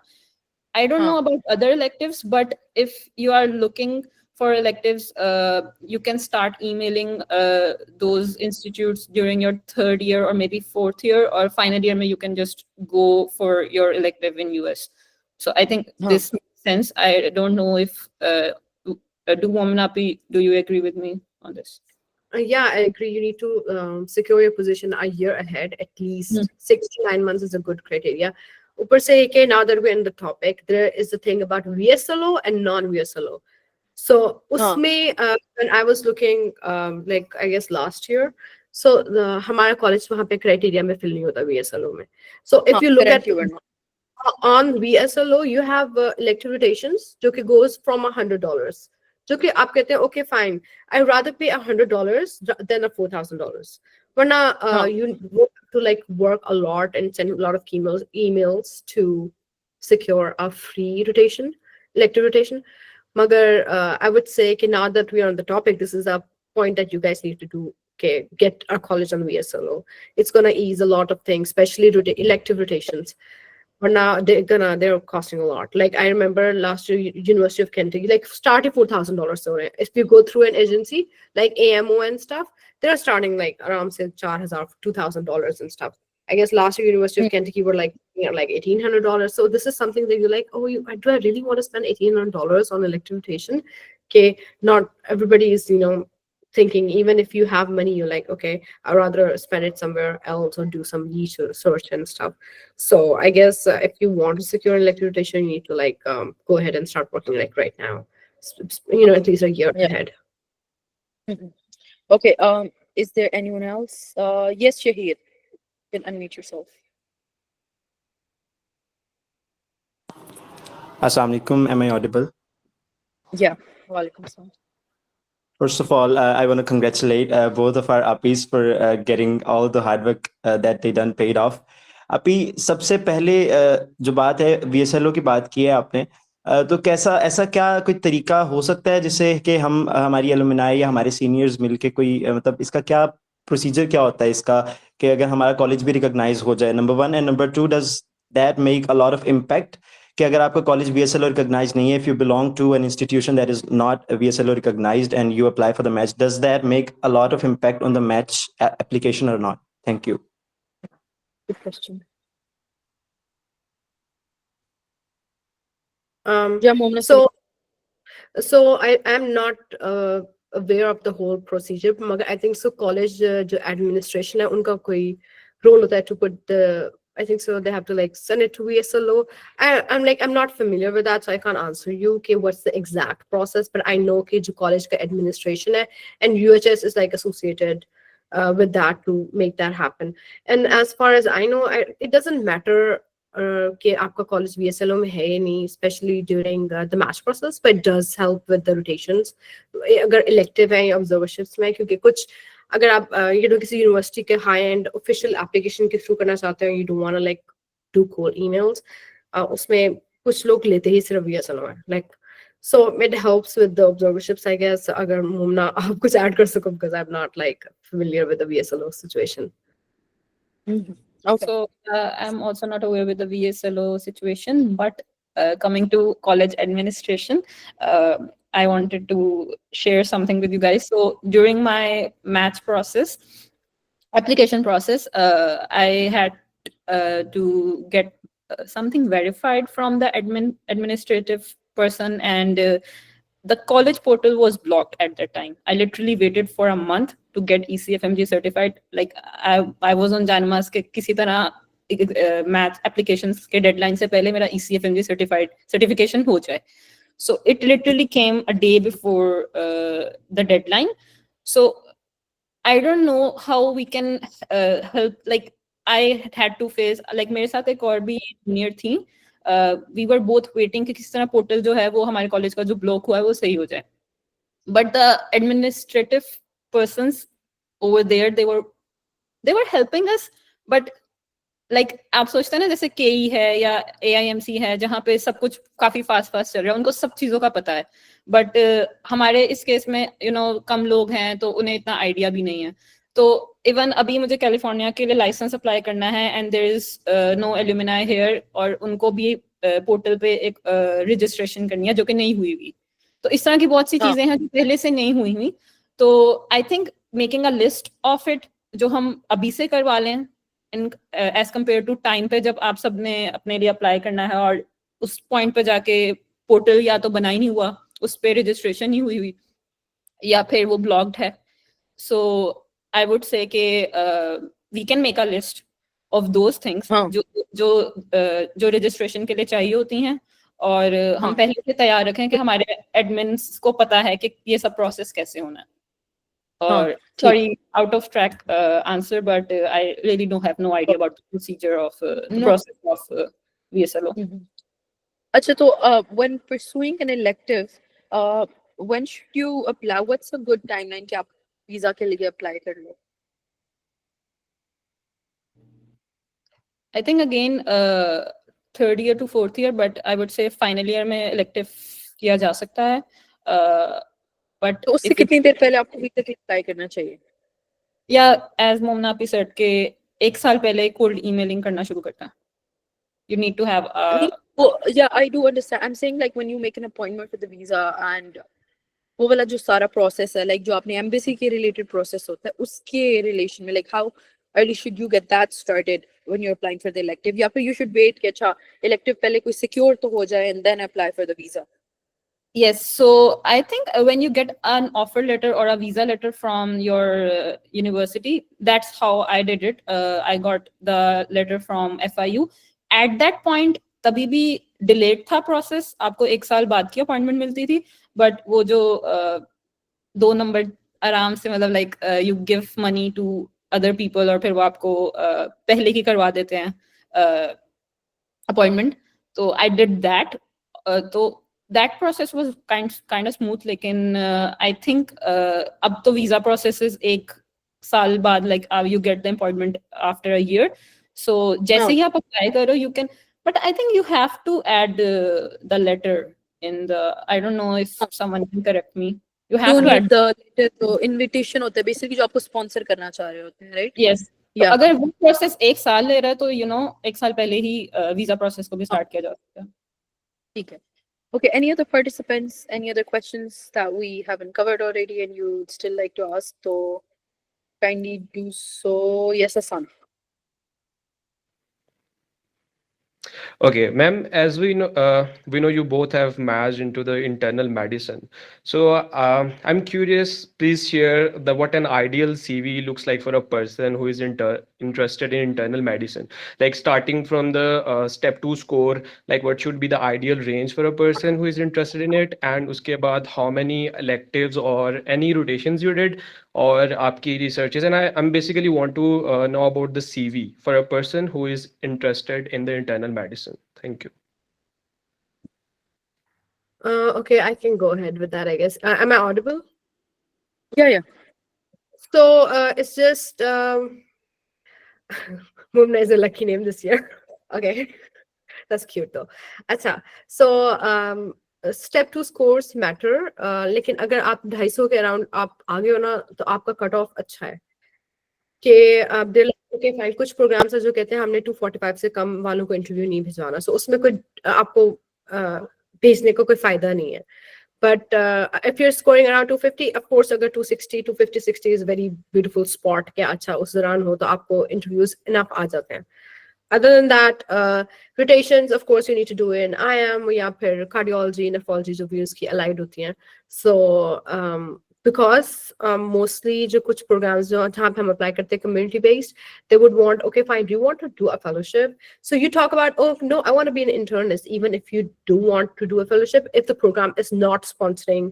I don't know about other electives, but if you are looking for electives, you can start emailing those institutes during your 3rd year or maybe 4th year, or final year, you can just go for your elective in US. So I think this makes sense. I don't know if, do you agree with me on this? Yeah, I agree. You need to secure your position a year ahead. At least 6 to 9 months is a good criteria. ऊपर से कि now that we're in the topic, there is the thing about VSLO and non-VSLO. So उसमें when I was looking like I guess last year, so हमारा college वहाँ पे criteria में fill नहीं होता VSLO में. So if you look at on VSLO, you have elective rotations जो कि goes from $100 जो कि आप कहते हैं okay fine, I'd rather pay $100 than a $4,000. But now you have to like work a lot and send a lot of emails to secure a free rotation, elective rotation. Magar I would say कि now that we are on the topic, this is a point that you guys need to do. Okay, get our college on VSLO. It's gonna ease a lot of things, especially elective rotations. But now they're costing a lot. Like I remember last year, University of Kentucky, like started $4,000. So if you go through an agency like AMO and stuff, they're starting like around say $4,000, $2,000 and stuff. I guess last year University of Kentucky were like like $1,800. So this is something that you're like, oh, do I really want to spend $1,800 on elective rotation? Okay, not everybody is thinking, even if you have money, you're like, okay, I'd rather spend it somewhere else or do some research and stuff. So I guess if you want to secure elective rotation, you need to like go ahead and start working like right now, at least a year ahead. Okay, is there anyone else? Yes, Shahid, you can unmute yourself. Assalamu alaikum. Am I audible? Yeah. Walaikum salam. First of all, I want to congratulate both of our Appis for getting all the hard work that they done paid off. Appi, सबसे पहले जो बात है VSLO की बात की है आपने, तो कैसा ऐसा क्या कोई तरीका हो सकता है जिससे कि हम हमारी एलुमनाई या हमारे सीनियर्स मिलके कोई मतलब इसका क्या प्रोसीजर क्या होता है इसका कि अगर हमारा कॉलेज भी रिकॉग्नाइज हो जाए, number 1, and number 2, does that make a lot of impact कि अगर आपका कॉलेज VSLO रिकॉग्नाइज नहीं है, if you belong to an institution that is not VSLO recognised and you apply for the match, does that make a lot of impact on the match application or not? Thank you. Good question. Yeah, Momina so I am not aware of the whole procedure, but I think so college administration है उनका कोई role होता है to put the, I think so they have to like send it to VSLO. I'm not familiar with that, so I can't answer you okay what's the exact process, but I know कि जो college का administration है and UHS is like associated with that to make that happen. And as far as I know, it doesn't matter कि आपका college VSLO में है या नहीं, especially during the match process, but it does help with the rotations. अगर elective है या observerships में, क्योंकि कुछ अगर आप किसी यूनिवर्सिटी के हाई एंड ऑफिशियल एप्लीकेशन के थ्रू करना चाहते हैं, you don't want to like do cold emails, उसमें कुछ लोग लेते ही सिर्फ VSLO है, like so it helps with the observerships, I guess. अगर मुमना आप कुछ add कर सको, because I'm not like familiar with the VSLO situation. Okay. So I'm also not aware with the VSLO situation, but coming to college administration, I wanted to share something with you guys. So during my match process, application process, I had to get something verified from the administrative person, and the college portal was blocked at that time. I literally waited for a month to get ECFMG certified. Like I was on Janmas ke kisi tarah math applications ke deadline se pehle mera ECFMG certification ho jaye. So it literally came a day before the deadline. So I don't know how we can help. Like I had to face, like मेरे साथ एक और भी junior थी. We were both waiting कि किस तरह portal जो है वो हमारे college का जो block हुआ है वो सही हो जाए. But the administrative persons over there, they were helping us, but like आप सोचते हैं ना जैसे KE है या AIMC है जहाँ पे सब कुछ काफी फास्ट चल रहा है, उनको सब चीजों का पता है, बट हमारे इस केस में कम लोग हैं तो उन्हें इतना आइडिया भी नहीं है. तो इवन अभी मुझे कैलिफोर्निया के लिए लाइसेंस अप्लाई करना है and there is no alumni here, और उनको भी पोर्टल पे एक रजिस्ट्रेशन करनी है जो कि नहीं हुई हुई. तो इस तरह की बहुत सी चीजें हैं जो पहले से नहीं हुई हुई. तो I think making a list of it जो हम अभी से करवा लें एज कम्पेयर टू टाइम पे जब आप सबने अपने लिए अप्लाई करना है और उस पॉइंट पे जाके पोर्टल या तो बना ही नहीं हुआ, उस पे रजिस्ट्रेशन नहीं हुई या फिर वो ब्लॉक्ड है. सो आई वुड से कि we can make a list of those things जो रजिस्ट्रेशन के लिए चाहिए होती हैं, और हम पहले से तैयार रखें कि हमारे एडमिन्स को पता है कि ये सब प्रोसेस कैसे होना है. Or sorry, out of track answer, but I really don't have no idea about the procedure of the process of VSLO. अच्छा, तो when pursuing an elective, when should you apply? What's a good timeline कि आप visa के लिए apply कर लो? I think again, third year to fourth year, but I would say final year में elective किया जा सकता है. But तो उससे कितनी देर पहले आपको visa के लिए apply करना चाहिए? Yeah, as Momina Api said, के एक साल पहले cold emailing करना शुरू करता है. You need to have Well, yeah, I do understand. I'm saying like when you make an appointment for the visa and वो वाला जो सारा process है, like जो आपने embassy के related process होता है, उसके relation में, like how early should you get that started when you're applying for the elective? या फिर you should wait कि अच्छा elective पहले कोई secure तो हो जाए and then apply for the visa? Yes, so I think when you get an offer letter or a visa letter from your university, that's how I did it. I got the letter from FIU. At that point, तभी भी delayed था process. आपको एक साल बाद की appointment मिलती थी, but वो जो 2 number आराम से मतलब like you give money to other people और फिर वो आपको पहले ही करवा देते हैं appointment. So I did that. तो that process was kind of smooth, लेकिन I think अब तो visa processes एक साल बाद like you get the appointment after a year. So जैसे ही आप apply करो, you can, but I think you have to add the letter in the, I don't know if someone can correct me. You have to add the letter, तो invitation होता है basically जो आपको sponsor करना चाह रहे होते हैं, right? Yes. तो अगर वो process एक साल ले रहा है तो you know एक साल पहले ही visa process को भी start किया जा सकता है. ठीक है. Okay, any other participants, any other questions that we haven't covered already and you'd still like to ask, so kindly do so. Yes, Hassan. Okay, ma'am, as we know you both have matched into the internal medicine. So I'm curious, please share what an ideal CV looks like for a person who is interested in internal medicine. Like starting from the step 2 score, like what should be the ideal range for a person who is interested in it, and uske baad how many electives or any rotations you did, or aapki researches. And I'm basically want to know about the CV for a person who is interested in the internal medicine. Thank you. Okay, I can go ahead with that, I guess. Am I audible? Yeah. So it's just Mumna is a lucky name this year. Okay, that's cute though. Acha, so step 2 scores matter. लेकिन अगर आप 250 के around आप आगे हो ना तो आपका cut off अच्छा है कि आप okay fine, कुछ programs है जो कहते हैं हमने 245 से कम वालों को interview नहीं भिजवाना, so उसमें कोई आपको भेजने को कोई फायदा नहीं है. But if you're scoring around 250, of course, अगर 260, 250, 60 is a very beautiful spot कि अच्छा उस दौरान हो तो आपको interviews enough आ जाते हैं. Other than that, rotations, of course, you need to do in IM या फिर cardiology, nephrology जो views की allied होती हैं. So because mostly जो कुछ programs जो जहाँ पे हम apply करते हैं community based, they would want, okay fine, do you want to do a fellowship? So you talk about, oh no, I want to be an internist, even if you do want to do a fellowship, if the program is not sponsoring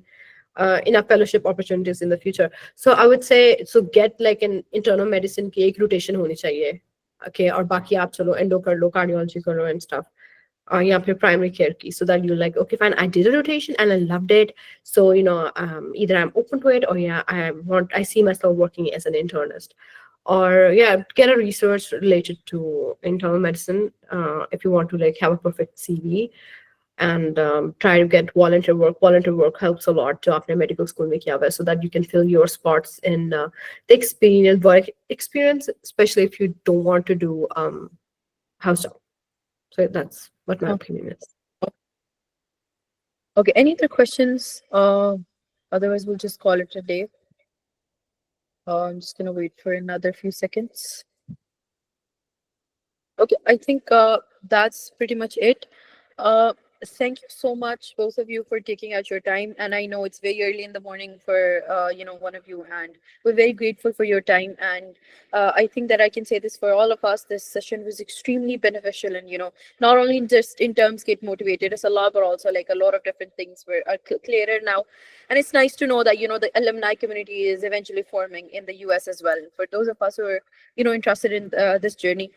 enough fellowship opportunities in the future. So I would say, so get like an internal medicine की एक rotation होनी चाहिए. Okay, और बाकी आप चलो endo कर लो, cardiology कर लो and stuff. या फिर primary care की, so that you're like, okay fine, I did a rotation and I loved it, so you know either I'm open to it or yeah, I see myself working as an internist, or yeah, get a research related to internal medicine if you want to like have a perfect CV, and try to get volunteer work. Volunteer work helps a lot to आपने medical school में किया हुआ है, so that you can fill your spots in the experience, work experience, especially if you don't want to do house job. So that's what my opinion is. Okay, any other questions? Otherwise we'll just call it a day. I'm just gonna wait for another few seconds. Okay, I think that's pretty much it. Thank you so much, both of you, for taking out your time. And I know it's very early in the morning for one of you, and we're very grateful for your time. And I think that I can say this for all of us: this session was extremely beneficial, and not only just in terms get motivated us a lot, but also like a lot of different things are clearer now. And it's nice to know that the alumni community is eventually forming in the US as well. For those of us who are interested in this journey.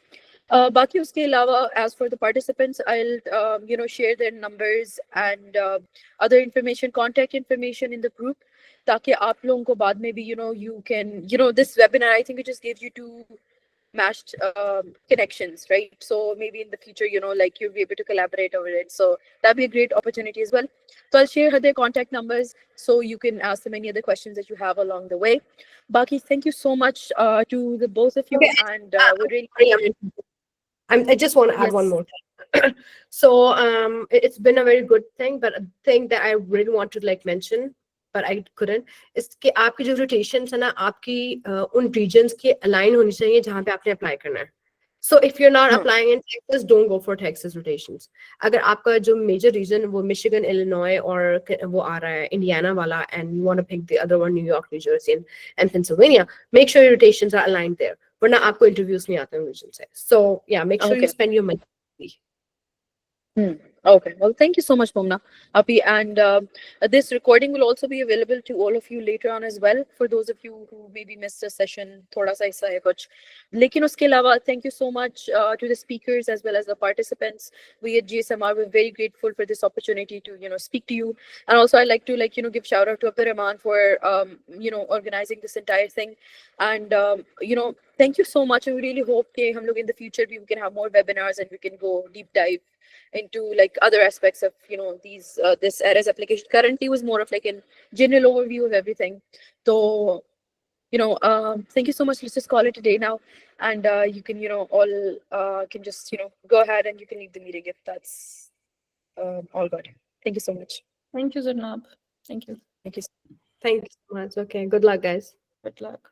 बाकी उसके अलावा as for the participants, I'll share their numbers and other information, contact information in the group, ताकि आप लोगों को बाद में भी you can this webinar, I think it just gives you two matched connections, right? So maybe in the future, like you'll be able to collaborate over it. So that'd be a great opportunity as well. So I'll share their contact numbers so you can ask them any other questions that you have along the way. Baki, thank you so much to the both of you, Okay. and we're really Sorry, I just want to add one Yes. more thing. So it's been a very good thing, but a thing that I really want to like mention, but I couldn't, is कि आपकी जो rotations है ना, आपकी उन regions के align होनी चाहिए जहाँ पे आपने apply करना है. So if you're not applying in Texas, don't go for Texas rotations. अगर आपका जो major region वो Michigan, Illinois और वो आ रहा है Indiana वाला, and you want to pick the other one, New York, New Jersey, and Pennsylvania, make sure your rotations are aligned there. वरना आपको interviews नहीं आते हैं region से. So yeah, make sure you Okay. spend your money. Okay, well, thank you so much, Momina, Api, and this recording will also be available to all of you later on as well, for those of you who maybe missed a session. Thoda sa aisa hai kuch. Lekin uske alawa, thank you so much to the speakers as well as the participants. We at GSMR were very grateful for this opportunity to speak to you, and also I'd like to give shout out to Abdur Rahman for organizing this entire thing, and thank you so much. I really hope that hum log in the future we can have more webinars and we can go deep dive into like other aspects of these this ARES application. Currently was more of like a general overview of everything. So thank you so much. Let's just call it a day now, and you can all can just go ahead and you can leave the meeting if that's all good. Thank you so much. Thank you, Zarnab. Thank you. Thank you. Thank you so much. Okay, good luck, guys. Good luck.